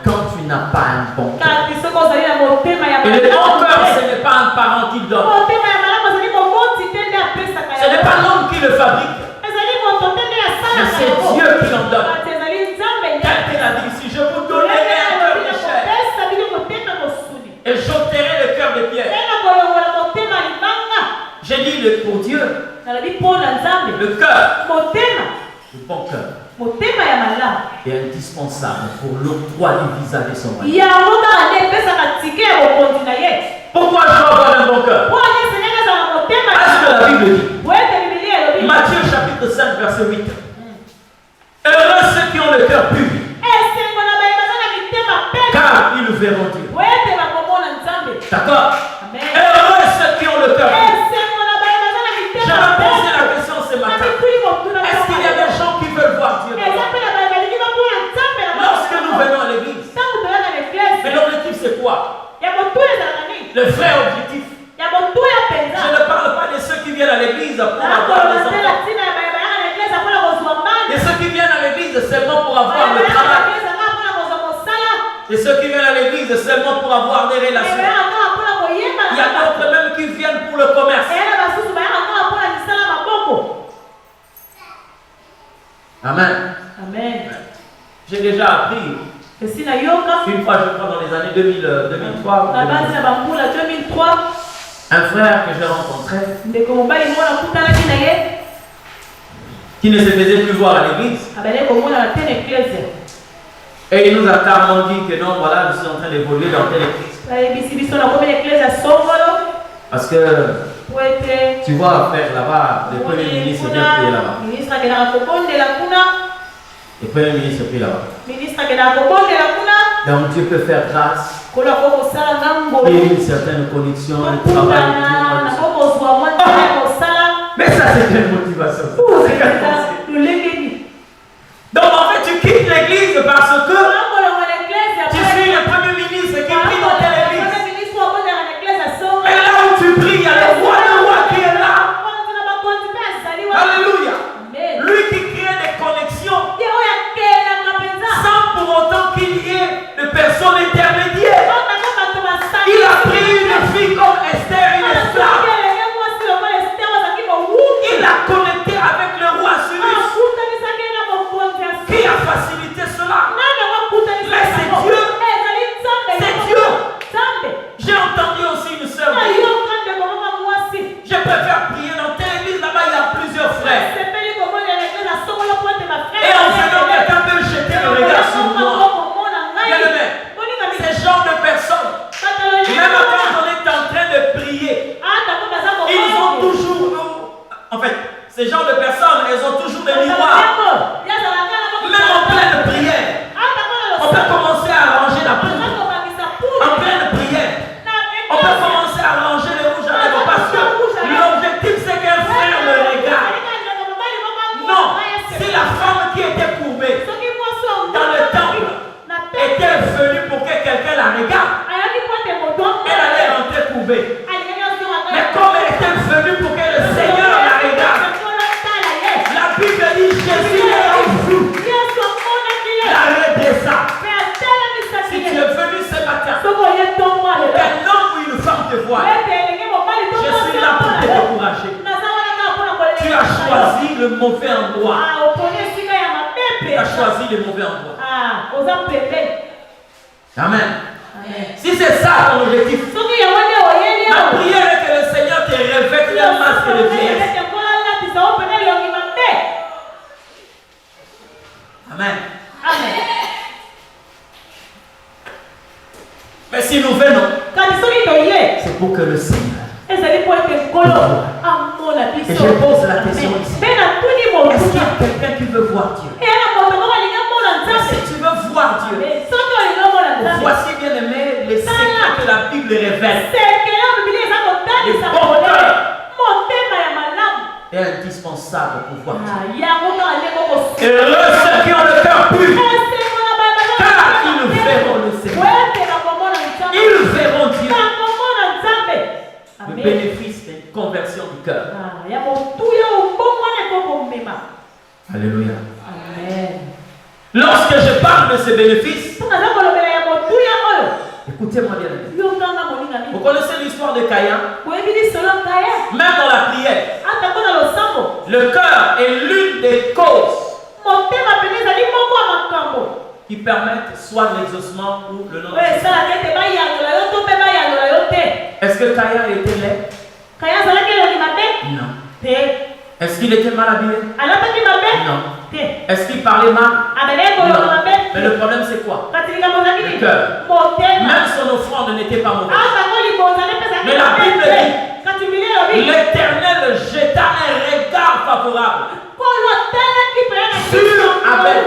quand tu n'as pas un bon cœur, et le bon cœur, ce n'est pas un parent qui donne. Ce n'est pas l'homme qui le fabrique. Mais c'est Dieu qui l'en donne. Quelqu'un a dit ici, je vous donnerai un cœur de chair et j'ôterai le cœur de pierre. J'ai dit pour Dieu, le cœur, le bon cœur est indispensable pour l'octroi du visa de son royaume. Pourquoi je dois avoir un bon cœur? Est-ce que la Bible dit? Matthieu chapitre 5 verset 8. Heureux ceux qui ont le cœur pur, car ils verront Dieu. D'accord? Heureux ceux qui ont le cœur pur. Je vais poser la question ce matin. Est-ce qu'il y a des gens qui veulent voir Dieu? Lorsque nous venons à l'église, mais l'objectif c'est quoi? Le vrai objectif. Je ne parle pas de ceux qui viennent à l'église pour avoir des enfants. De ceux qui viennent à l'église seulement pour avoir le travail. De ceux qui viennent à l'église seulement pour avoir des relations. Il y a d'autres même qui viennent pour le commerce. Amen. Amen. J'ai déjà appris. Une fois, je crois, dans les années 2003, un frère que j'ai rencontré qui ne se faisait plus voir à l'église. Et il nous a carrément dit que non, voilà, je suis en train d'évoluer dans telle église. Parce que tu vois, faire là-bas, le premier ministre vient prier là-bas. Le premier ministre prie là-bas. Donc Dieu peut faire grâce. Et une certaine connexion, le travail. Mais ça, c'est une motivation. l'église parce que tu suis le premier ministre qui prie dans telle église. Et là où tu pries, il y a le roi qui est là. Alléluia. Lui qui crée des connexions sans pour autant qu'il y ait de personnes intermédiaires. Il a pris une fille comme Esther, une esclave. Il a connecté avec le roi Cyrus qui a facilité cela. Mais c'est Dieu. C'est Dieu. J'ai entendu aussi une sœur dire, je préfère prier dans telle église, là-bas il y a plusieurs frères. Et en venant, quelqu'un peut jeter le regard sur moi. Bien-aimé, ces genres de personnes, même quand on est en train de prier, ils ont toujours, en fait, ces genres de personnes, elles ont toujours des miroirs. Même en pleine prière, on peut commencer à arranger la poudre. En pleine prière, on peut commencer à arranger les rouges à lèvres parce que l'objectif c'est qu'un frère me regarde. Non, si la femme qui était courbée dans le temple était venue pour que quelqu'un la regarde, elle allait rentrer courbée. Mais comme elle était venue pour que le Seigneur la regarde, la Bible dit Jésus est en vous. La redressa. Si tu es venu ce matin, qu'un homme ou une femme te voit, je suis là pour te décourager. Tu as choisi le mauvais endroit. Tu as choisi le mauvais endroit. Amen. Si c'est ça ton objectif, ma prière est que le Seigneur te revête le masque de vieillesse. Amen. Mais si nous venons, c'est pour que le Seigneur. Et je pose la question ici. Est-ce qu'il y a quelqu'un qui veut voir Dieu? Si tu veux voir Dieu, voici bien aimé les secrets que la Bible révèle. Le bon cœur est indispensable pour voir Dieu. Heureux ceux qui ont le cœur pur, car ils verront le Seigneur. Ils verront Dieu. Le bénéfice d'une conversion du cœur. Alléluia. Amen. Lorsque je parle de ce bénéfice, écoutez-moi bien. Vous connaissez l'histoire de Caïn? Même dans la prière, le cœur est l'une des causes qui permettent soit l'exaucement ou le non-exaucement. Est-ce que Caïn était laid? Non. Est-ce qu'il était mal habillé? Non. Est-ce qu'il parlait mal? Non. Mais le problème c'est quoi? Le cœur. Même son offrande n'était pas mauvaise. Mais la Bible dit, l'Éternel jeta un regard favorable sur Abel.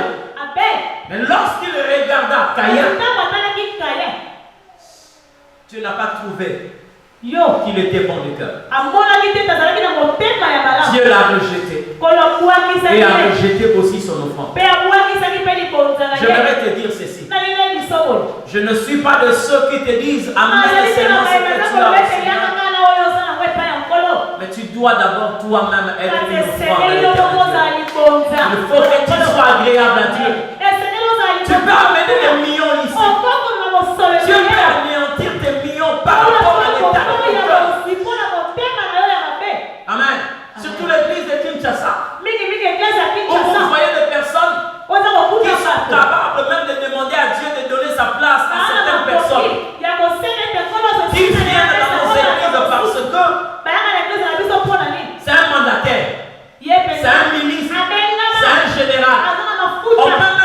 Mais lorsqu'il regarda Caïn, tu n'as pas trouvé qu'il était bon de cœur. Dieu l'a rejeté. Et a rejeté aussi son offrande. J'aimerais te dire ceci. Je ne suis pas de ceux qui te disent Amen seulement ce que tu as reçu. Mais tu dois d'abord toi-même être une offrande. Il faut que tu sois agréable à Dieu. Tu peux amener des millions ici. Dieu peut anéantir tes millions par rapport à l'état de ton cœur. Amen. Surtout l'église de Kinshasa. Où vous voyez des personnes qui sont capables même de demander à Dieu de donner sa place à certaines personnes qui viennent dans nos églises parce que c'est un mandataire, c'est un ministre, c'est un général. On peut même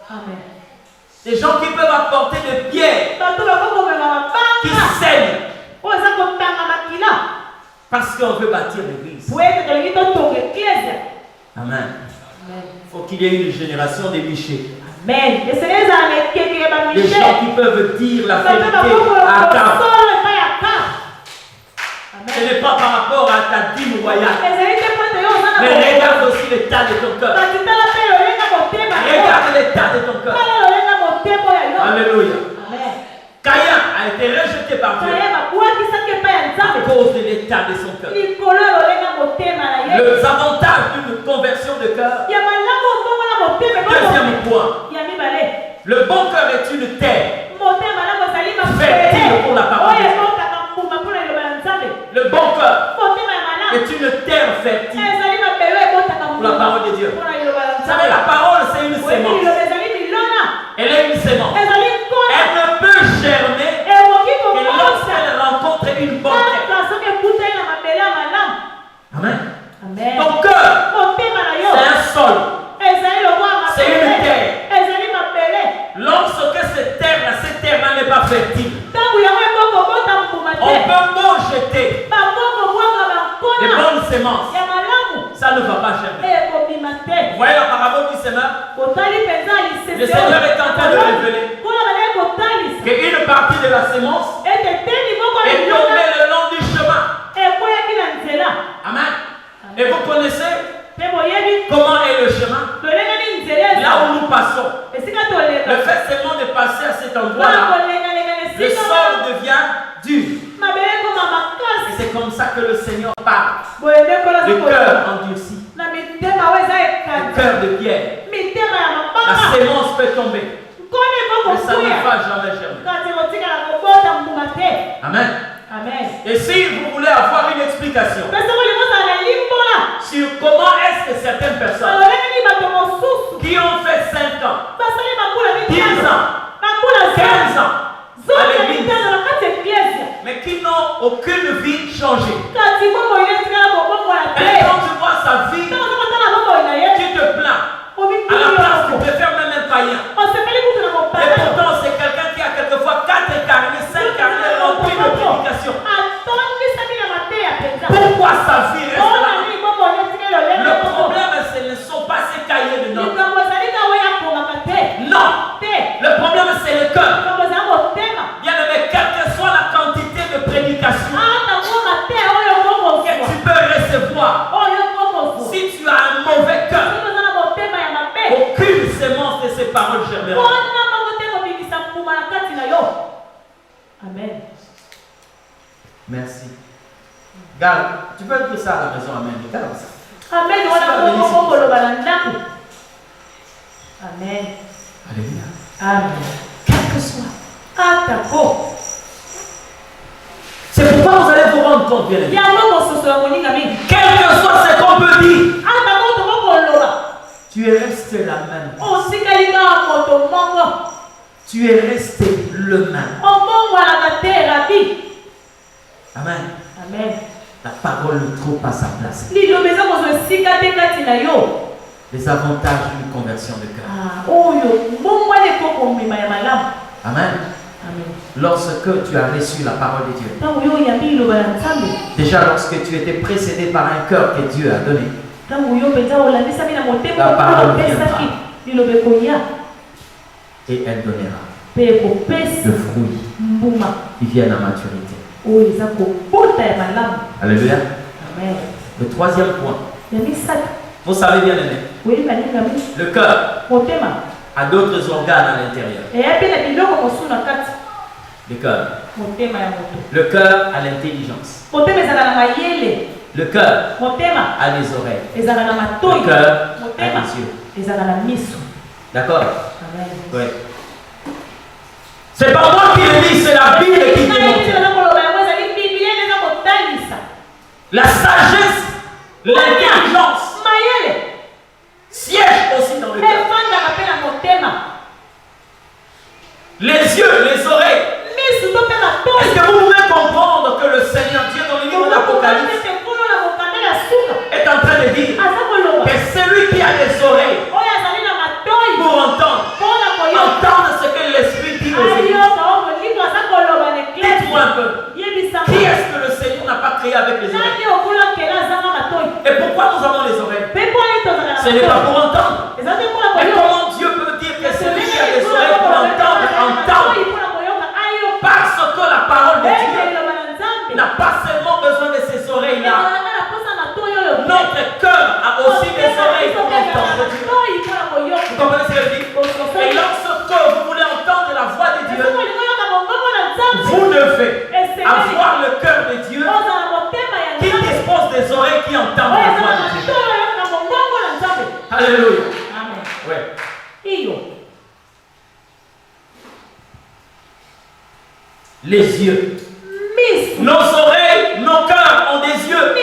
Amen. Des gens qui peuvent apporter des pierres qui saignent parce qu'on veut bâtir l'église. Amen. Il faut qu'il y ait une génération des Michés. Amen. Des gens qui peuvent dire la vérité à Cap. Ce n'est pas par rapport à ta dîme royale. Mais regarde aussi l'état de ton cœur. Regarde l'état de ton cœur. Alléluia. Caïn a été rejeté par Dieu à cause de l'état de son cœur. Les avantages d'une conversion de cœur. Deuxième point. Le bon cœur est une terre fertile pour la parole de Dieu. Le bon cœur est une terre fertile pour la parole de Dieu. Vous savez, la parole, c'est une sémence. Elle est une sémence. Elle ne peut germer que lorsqu'elle rencontre une bonne terre. Amen. Ton cœur, c'est un sol. C'est une terre. Lorsque cette terre-là n'est pas fertile, on peut beau jeter des bonnes semences. Ça ne va pas germer. Vous voyez la parabole du semeur? Le Seigneur est en train de révéler qu'une partie de la sémence est tombée le long du chemin. Amen. Et vous connaissez comment est le chemin? Là où nous passons. Le fait seulement de passer à cet endroit-là, le sol devient dur. Et c'est comme ça que le Seigneur parle. Le cœur endurci. Le cœur de pierre. La sémence peut tomber. Mais ça ne va jamais germer. Amen. Et si vous voulez avoir une explication sur comment est-ce que certaines personnes qui ont fait 5 ans, 10 ans, 15 ans à l'église, mais qui n'ont aucune vie changée, et quand tu vois sa vie, tu te plains. À la place, tu préfères même un païen. Et pourtant, c'est quelqu'un qui a quelquefois 4 carnets, 5 carnets remplis de prédication. Pourquoi sa vie reste là? Le problème, ce ne sont pas ces cahiers de notes. Non. Le problème, c'est le cœur. Bien aimé, quelle que soit la quantité de prédication que tu peux recevoir, si tu as un mauvais cœur, aucune sémence de ces paroles germera. Amen. Merci. Garde, tu peux dire ça à la maison, amen. Garde ça. Amen. Amen. Alléluia. Amen. Quel que soit. C'est pourquoi vous allez vous rendre compte, bien aimé. Quel que soit ce qu'on peut dire, tu es resté la même. Tu es resté le même. Amen. Amen. La parole ne trouve pas sa place. Les avantages d'une conversion de cœur. Amen. Lorsque tu as reçu la parole de Dieu, déjà lorsque tu étais précédé par un cœur que Dieu a donné, la parole viendra et elle donnera le fruit qui vient à maturité. Alléluia. Le troisième point, vous savez bien aimé, le cœur a d'autres organes à l'intérieur. Le cœur a l'intelligence. Le cœur a les oreilles. Le cœur a les yeux. D'accord? Oui. C'est pas moi qui le dis, c'est la Bible qui démontre. La sagesse, l'intelligence siège aussi dans le cœur. Les yeux, les oreilles. Est-ce que vous pouvez comprendre que le Seigneur Dieu dans le livre d'Apocalypse est en train de dire que celui qui a des oreilles pour entendre les yeux. Nos oreilles, nos cœurs ont des yeux.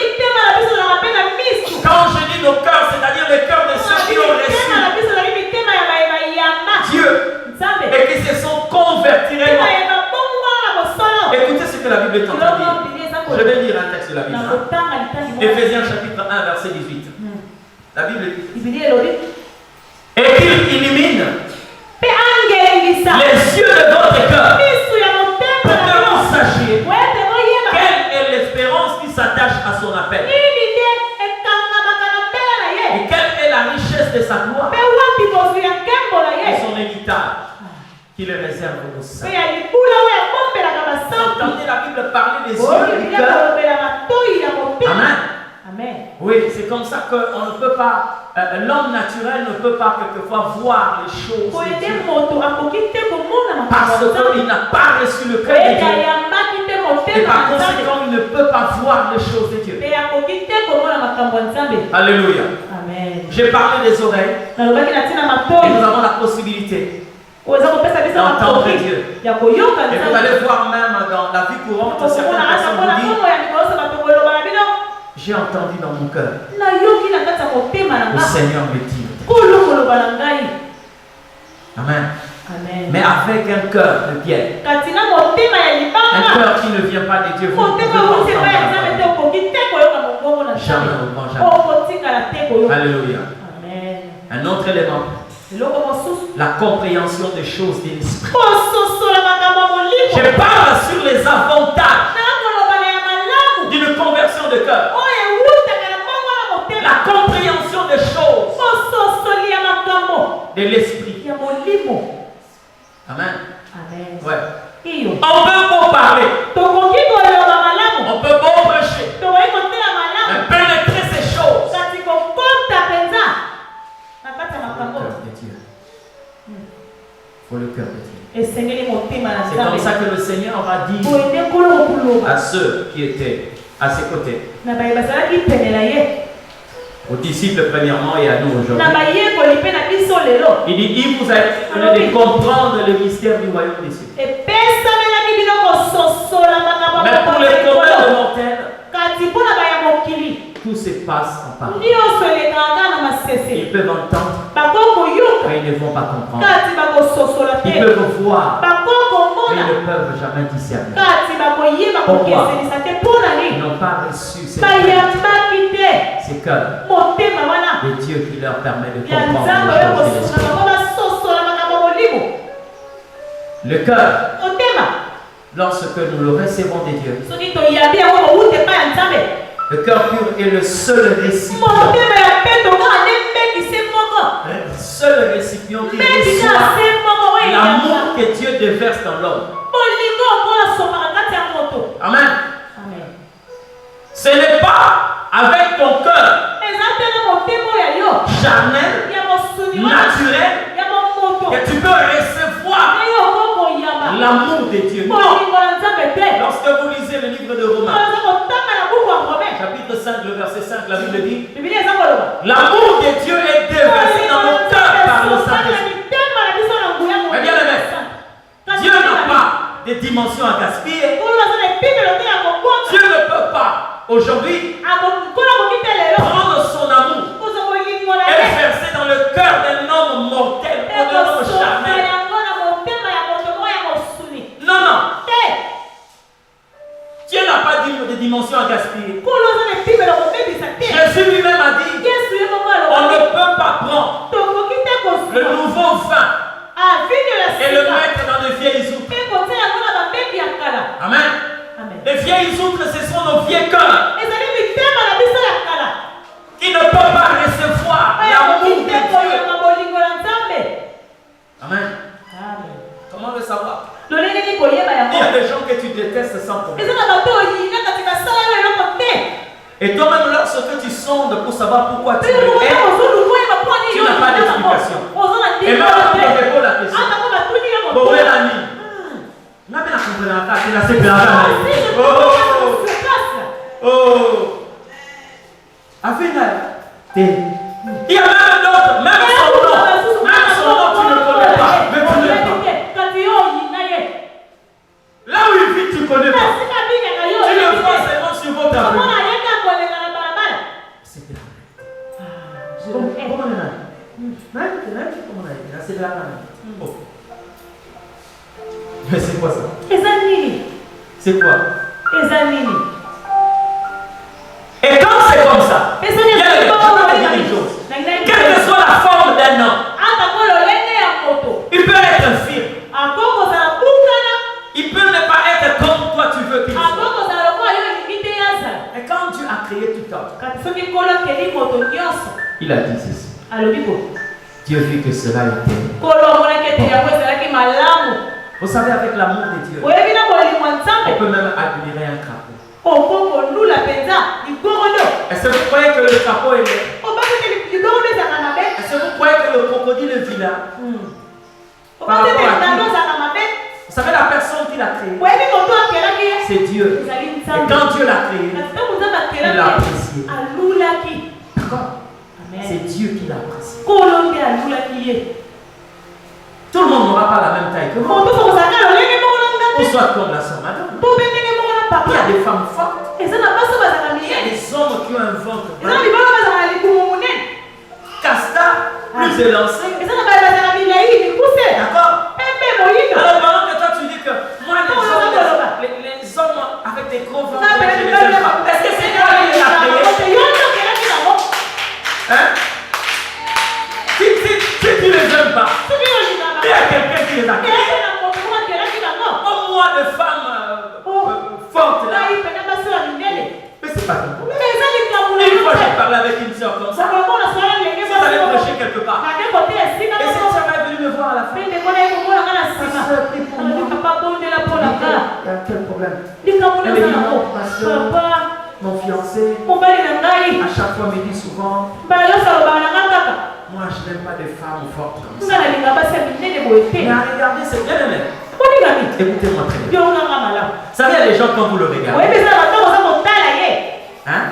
Quand je dis nos cœurs, c'est-à-dire les cœurs de ceux qui ont reçu Dieu et qui se sont convertis réellement. Écoutez ce que la Bible est en train de dire. Je vais lire un texte de la Bible. Éphésiens chapitre 1, verset 18. La Bible dit et qu'il illumine les yeux de votre cœur pour que vous sachiez quelle est l'espérance qui s'attache à son appel et quelle est la richesse de sa gloire et son héritage qu'il réserve aux saints. Vous entendez la Bible parler des yeux du cœur. Amen. Amen. Oui, c'est comme ça qu'on ne peut pas, l'homme naturel ne peut pas quelquefois voir les choses de Dieu. Parce qu'il n'a pas reçu le cœur de Dieu. Et par conséquent, il ne peut pas voir les choses de Dieu. Alléluia. Amen. J'ai parlé des oreilles. Et nous avons la possibilité d'entendre Dieu. Et vous allez voir même dans la vie courante, certaines personnes vous disent, j'ai entendu dans mon cœur, le Seigneur me dit. Amen. Amen. Mais avec un cœur de pierre, un cœur qui ne vient pas de Dieu, vous ne pouvez pas entendre jamais. Alléluia. Amen. Un autre élément, la compréhension des choses de l'esprit. Je parle sur les avantages d'une conversion de cœur. La compréhension des choses de l'esprit. Amen. Amen. Ouais. On peut beau parler, on peut beau prêcher, mais pénétrer ces choses. Faut le cœur de Dieu. C'est comme ça que le Seigneur a dit à ceux qui étaient à ses côtés, aux disciples premièrement et à nous aujourd'hui. Il dit, il vous a donné de comprendre le mystère du royaume des cieux. Mais pour les communs de mortels, tout se passe en parole. Ils peuvent entendre, mais ils ne vont pas comprendre. Ils peuvent voir, mais ils ne peuvent jamais discerner. Pourquoi? Ils n'ont pas reçu ces cœurs de Dieu qui leur permet de comprendre les choses de l'esprit. Le cœur, lorsque nous le recevons de Dieu, le cœur pur est le seul récipient. Le seul récipient qui reçoit l'amour que Dieu déverse dans l'homme. Amen. Ce n'est pas avec ton cœur charnel, naturel, que tu peux recevoir l'amour de Dieu. Non. Lorsque vous lisez le livre de Romains, chapitre 5, le verset 5, la Bible dit, l'amour de Dieu est déversé dans nos cœurs par le Saint-Esprit. Mais bien aimé, Dieu n'a pas de dimension à gaspiller. Dieu ne peut pas aujourd'hui prendre son amour et verser dans le cœur d'un homme mortel ou d'un homme charnel. Non, non. Dieu n'a pas de dimension à gaspiller. Jésus lui-même a dit, on ne peut pas prendre le nouveau vin et le mettre dans de vieilles outres. Amen. Les vieilles outres, ce sont nos vieux cœurs qui ne peuvent pas recevoir l'amour de Dieu. Amen. Comment le savoir? Il y a des gens que tu détestes sans problème. Et toi-même, lorsque tu sondes pour savoir pourquoi tu le hais, tu n'as pas d'explication. Et même quand tu réponds la question, pour la nuit, il y a même d'autres, même son nom, tu ne connais pas, mais tu ne l'aimes pas. Là où il Oh. Mais c'est quoi ça? C'est quoi? Et quand c'est comme ça, il y a une chose. Quelle que soit la forme d'un homme, il peut être infirme. Il peut ne pas être comme toi tu veux qu'il soit. Et quand Dieu a créé tout homme, il a dit ceci. Dieu vit que cela était. Vous savez, avec l'amour de Dieu, on peut même admirer un crapaud. Est-ce que vous croyez que le crapaud est laid? Est-ce que vous croyez que le crocodile est vilain? Par rapport à qui? Vous savez, la personne qui l'a créé, c'est Dieu. Et quand Dieu l'a créé, il l'a apprécié. D'accord? C'est Dieu qui l'a apprécié. Tout le monde n'aura pas la même taille que moi. Ou soit comme la sœur Madame. Il y a des femmes fortes. Il y a des hommes qui ont un ventre. Casta, plus élancé. D'accord? Alors pendant que toi tu dis que moi les hommes avec des gros ventres, je ne les aime pas. Est-ce que c'est toi qui les as créés? Hein? Si tu les aimes pas, il y a quelqu'un qui les a créés. Au moins de femmes fortes là. Mais c'est pas ton problème. Une fois j'ai parlé avec une soeur comme ça. Vous allez prêcher quelque part. Et cette soeur est venue me voir à la fin. Pasteur, prie pour moi. Il y a quel problème? Elle me dit non, pasteur. Mon fiancé, à chaque fois, me dit souvent, moi je n'aime pas des femmes fortes comme ça. Mais à regarder, c'est bien aimé. Écoutez-moi très bien. Vous savez, il y a des gens quand vous le regardez. Hein?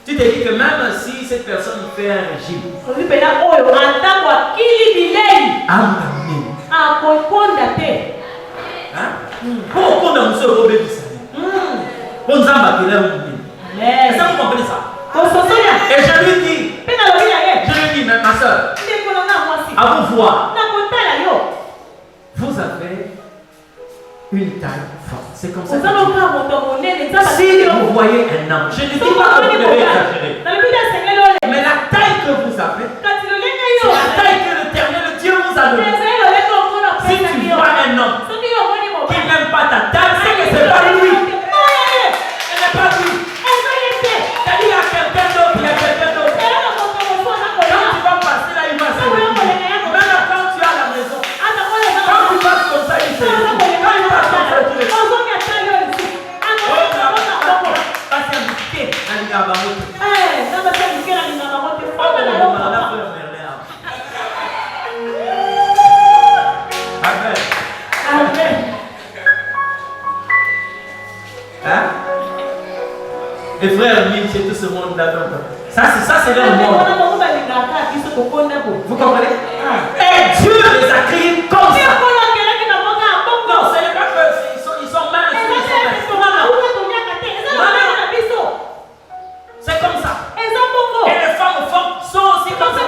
Tu te dis que même si cette personne fait un régime, pourquoi on a monsieur Robert pour nous embarquer. Est-ce que vous comprenez ça? Et je lui dis, mais ma soeur, à vous voir, vous avez une taille forte. C'est comme ça. Si vous voyez un homme, je ne dis pas que vous devez exagérer, mais la taille que vous avez, c'est la taille que l'Éternel Dieu vous a donnée. Si tu vois un homme qui n'aime pas ta taille, c'est que ce n'est pas lui. Ce n'est pas lui. C'est-à-dire, il y a quelqu'un d'autre, il y a quelqu'un d'autre. Quand tu vas passer là, il va se réveiller. Même quand tu es à la maison, quand tu passes comme ça, il se réveille. Quand il passe comme ça, tu le fais. Les frères Mille, c'est tout ce monde là. Ça c'est leur monde. Vous comprenez? Et Dieu les a créés comme ça. Non, ce n'est pas qu'ils sont mal, ils sont c'est comme ça. Et les femmes fortes sont aussi comme ça.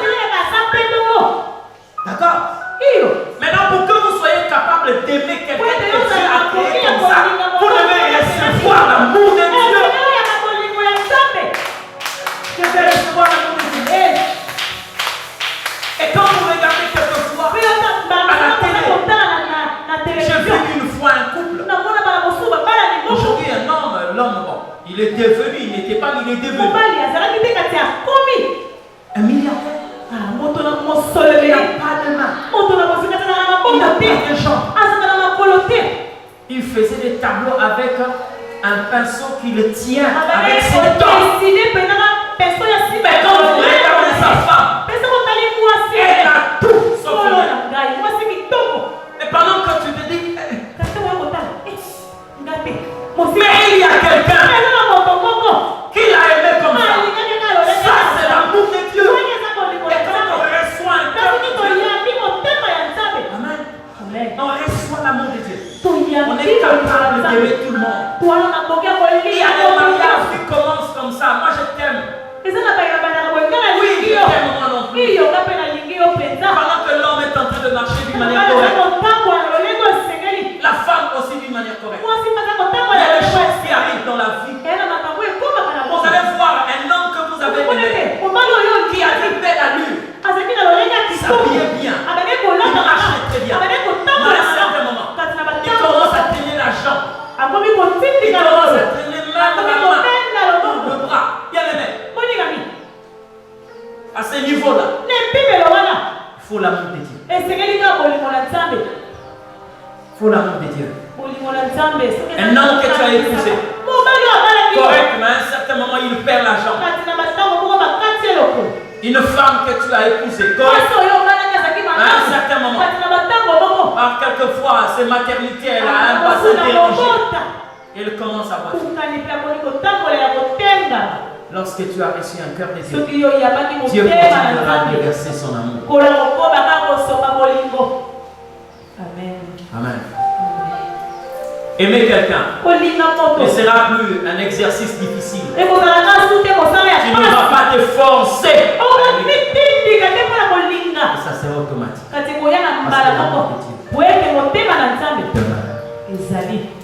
D'accord? Maintenant, pour que vous soyez capable d'aimer quelqu'un que Dieu a créé comme ça, vous devez recevoir l'amour de Dieu. Je vais recevoir l'amour de Dieu. Et quand vous regardez quelquefois à la télé, j'ai vu une fois un couple. Aujourd'hui, un homme, l'homme, bon, il est devenu, il n'était pas, il est devenu un milliardaire. Il n'a pas de main. Il n'a pas de jambes. Il faisait des tableaux avec un pinceau qui le tient avec ses dents. Mais quand vous regardez sa femme, elle a tout sauf et pendant que tu te dis, mais il y a quelqu'un qui l'a aimé comme ça. Ça, c'est l'amour de Dieu. Et quand on reçoit un cœur de Dieu, amen, on reçoit l'amour de Dieu. On est capable d'aimer tout le monde. Il y a des mariages qui commencent comme ça. Moi, je t'aime. Oui, je t'aime moi non plus. Pendant que l'homme est en train de marcher, d'une manière correcte. La femme aussi d'une manière correcte. Il y a des choses qui arrivent dans la vie. Vous allez voir un homme que vous avez aimé, qui a une belle allure, s'habillait bien, il marchait très bien. Mais à un certain moment, il commence à tenir la jambe. Il commence à tenir même la main ou le bras. Il y a les mains. À ce niveau-là, il faut l'amour de Dieu. Il faut l'amour de Dieu. Un homme que tu as épousé, correct, mais à un certain moment, il perd la jambe. Une femme que tu as épousée, correct, à un certain moment, par quelquefois, ses maternités, elle a un bassin dérangé. Elle commence à boiter. Lorsque tu as reçu un cœur de Dieu, Dieu continuera de verser son amour. Amen. Amen. Aimer quelqu'un ne sera plus un exercice difficile. Tu ne vas pas te forcer. Et ça sera automatique.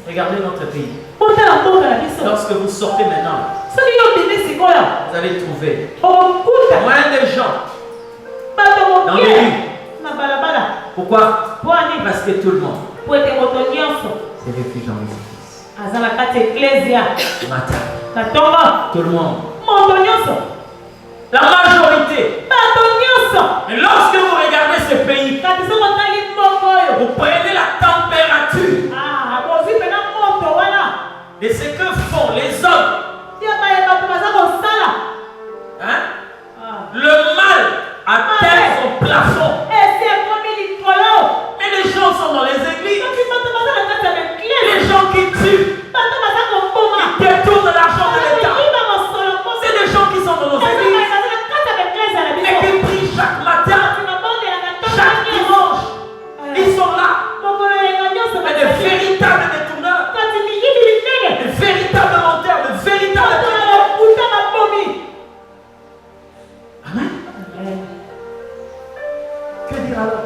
Regardez notre pays. Lorsque vous sortez maintenant, vous allez trouver moins de gens dans les rues. Pourquoi? Parce que tout le monde se réfugie en Jésus-Christ. Matin. Tout le monde. La majorité. Et lorsque vous regardez ce pays, vous prenez la température de ce que font les hommes. Hein? Le mal atteint son plafond. Et les gens sont dans les églises. Les gens qui tuent, qui détournent l'argent de l'État. C'est des gens qui sont dans nos églises et qui prient chaque matin, chaque dimanche. Ils sont là. Mais des véritables détourneurs, des véritables menteurs, de véritables criminels. Amen. Que dire alors?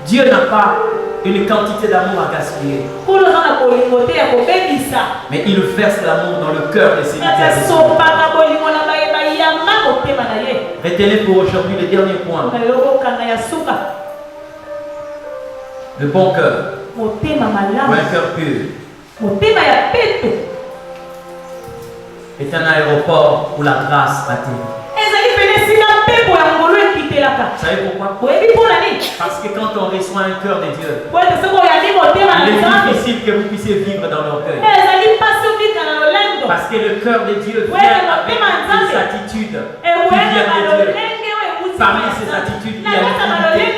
Dieu n'a pas une quantité d'amour à gaspiller. Mais il verse l'amour dans le cœur de ses fidèles. Retenez pour aujourd'hui le dernier point. Le bon cœur. Ou un cœur pur. Est un aéroport où la grâce atterrit. Vous savez pourquoi? Parce que quand on reçoit un cœur de Dieu, il est difficile que vous puissiez vivre dans l'orgueil. Parce que le cœur de Dieu vient avec des attitudes qui viennent de Dieu. Parmi ces attitudes, il y a l'humilité.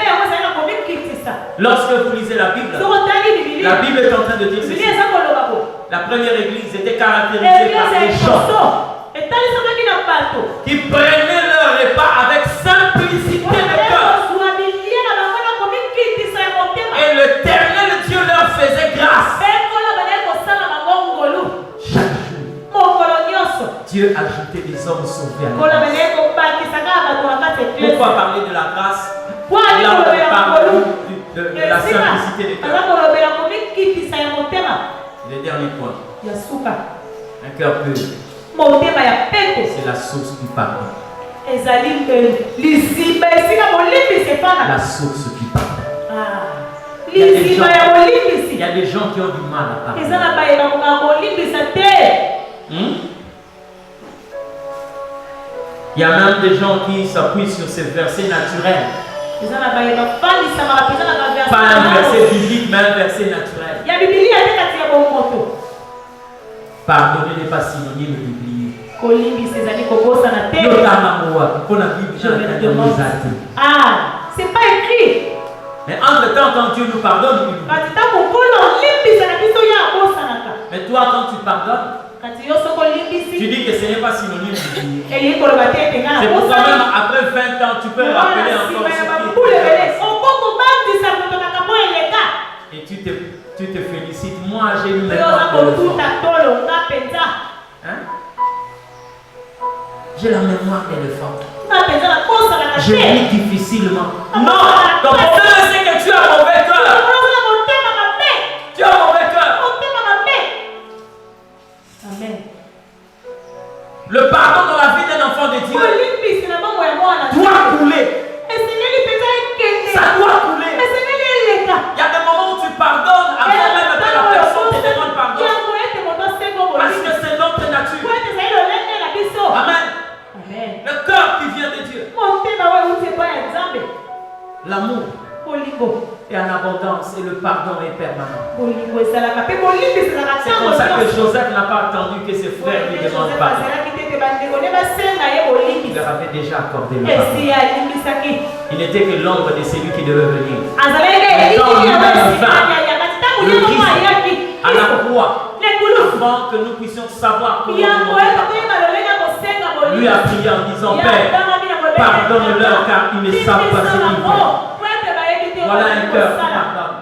Lorsque vous lisez la Bible est en train de dire ceci. La première église était caractérisée par des gens qui prenaient leur repas avec simplicité de cœur. Et l'Éternel Dieu leur faisait grâce. Chaque jour, Dieu ajoutait des hommes sauvés à la grâce. Pourquoi parler de la grâce? Là, on parle de la simplicité de cœur. Le dernier point. Un cœur pur. C'est la source du pardon. La source du pardon. Il y a des gens qui ont du mal à pardonner. Il y a même des gens qui s'appuient sur ces versets naturels. Pas un verset biblique, mais un verset naturel. Pardonner n'est pas synonyme d'oublier. C'est pas écrit. Mais entre-temps, quand Dieu nous pardonne, il nous mais toi, quand tu pardonnes, tu dis que ce n'est pas synonyme d'oublier. C'est pourquoi même après 20 ans, tu peux rappeler encore ce et tu te félicites. Moi, j'ai eu mes hein? J'ai la mémoire d'éléphant. Je vis difficilement. Non, ton problème c'est que tu as un mauvais cœur. Tu as un mauvais cœur. Amen. Le pardon dans la vie d'un enfant de Dieu doit couler. Ça doit couler. Il y a des moments où tu pardonnes avant même que la personne te demande pardon. Parce que c'est notre nature. Amen. Le cœur qui vient de Dieu. L'amour est en abondance et le pardon est permanent. C'est pour ça que Joseph n'a pas attendu que ses frères lui demandent pardon. Il leur avait déjà accordé le pardon. Il n'était que l'ombre de celui qui devait venir. Mais quand lui-même vint, le Christ à la croix, avant que nous puissions savoir comment lui a prié en disant Père, pardonne-leur car ils ne savent pas ce qu'ils font. Voilà un cœur qui pardonne.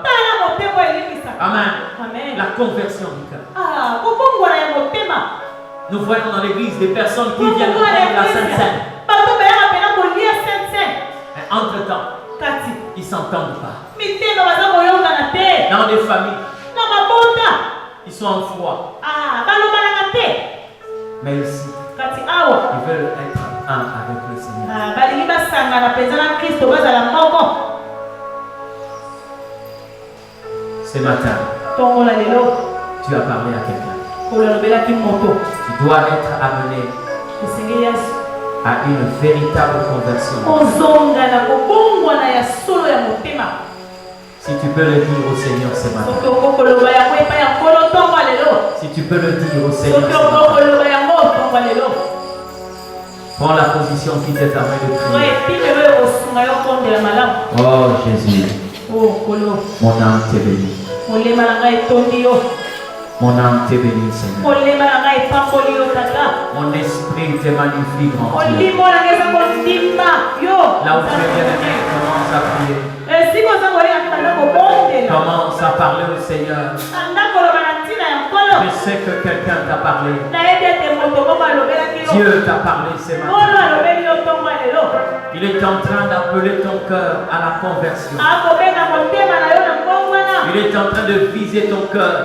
Amen. La conversion du cœur. Nous voyons dans l'église des personnes qui viennent prendre la Sainte Seine. Et entre-temps, ils ne s'entendent pas. Dans des familles, ils sont en foi. Mais ici, ils veulent être un avec le Seigneur. Ce matin, tu as parlé à quelqu'un. Tu dois être amené à une véritable conversion. Si tu peux le dire au Seigneur ce matin. Si tu peux le dire au Seigneur ce matin. Prends la position qui te permet de prier. Oh Jésus. Mon âme te bénit. Mon âme te bénit, Seigneur. Mon esprit te magnifie, grand Dieu. Là où tu es bien-aimé, commence à prier. Commence à parler au Seigneur. Je sais que quelqu'un t'a parlé. Dieu t'a parlé ce matin. Il est en train d'appeler ton cœur à la conversion. Il est en train de viser ton cœur.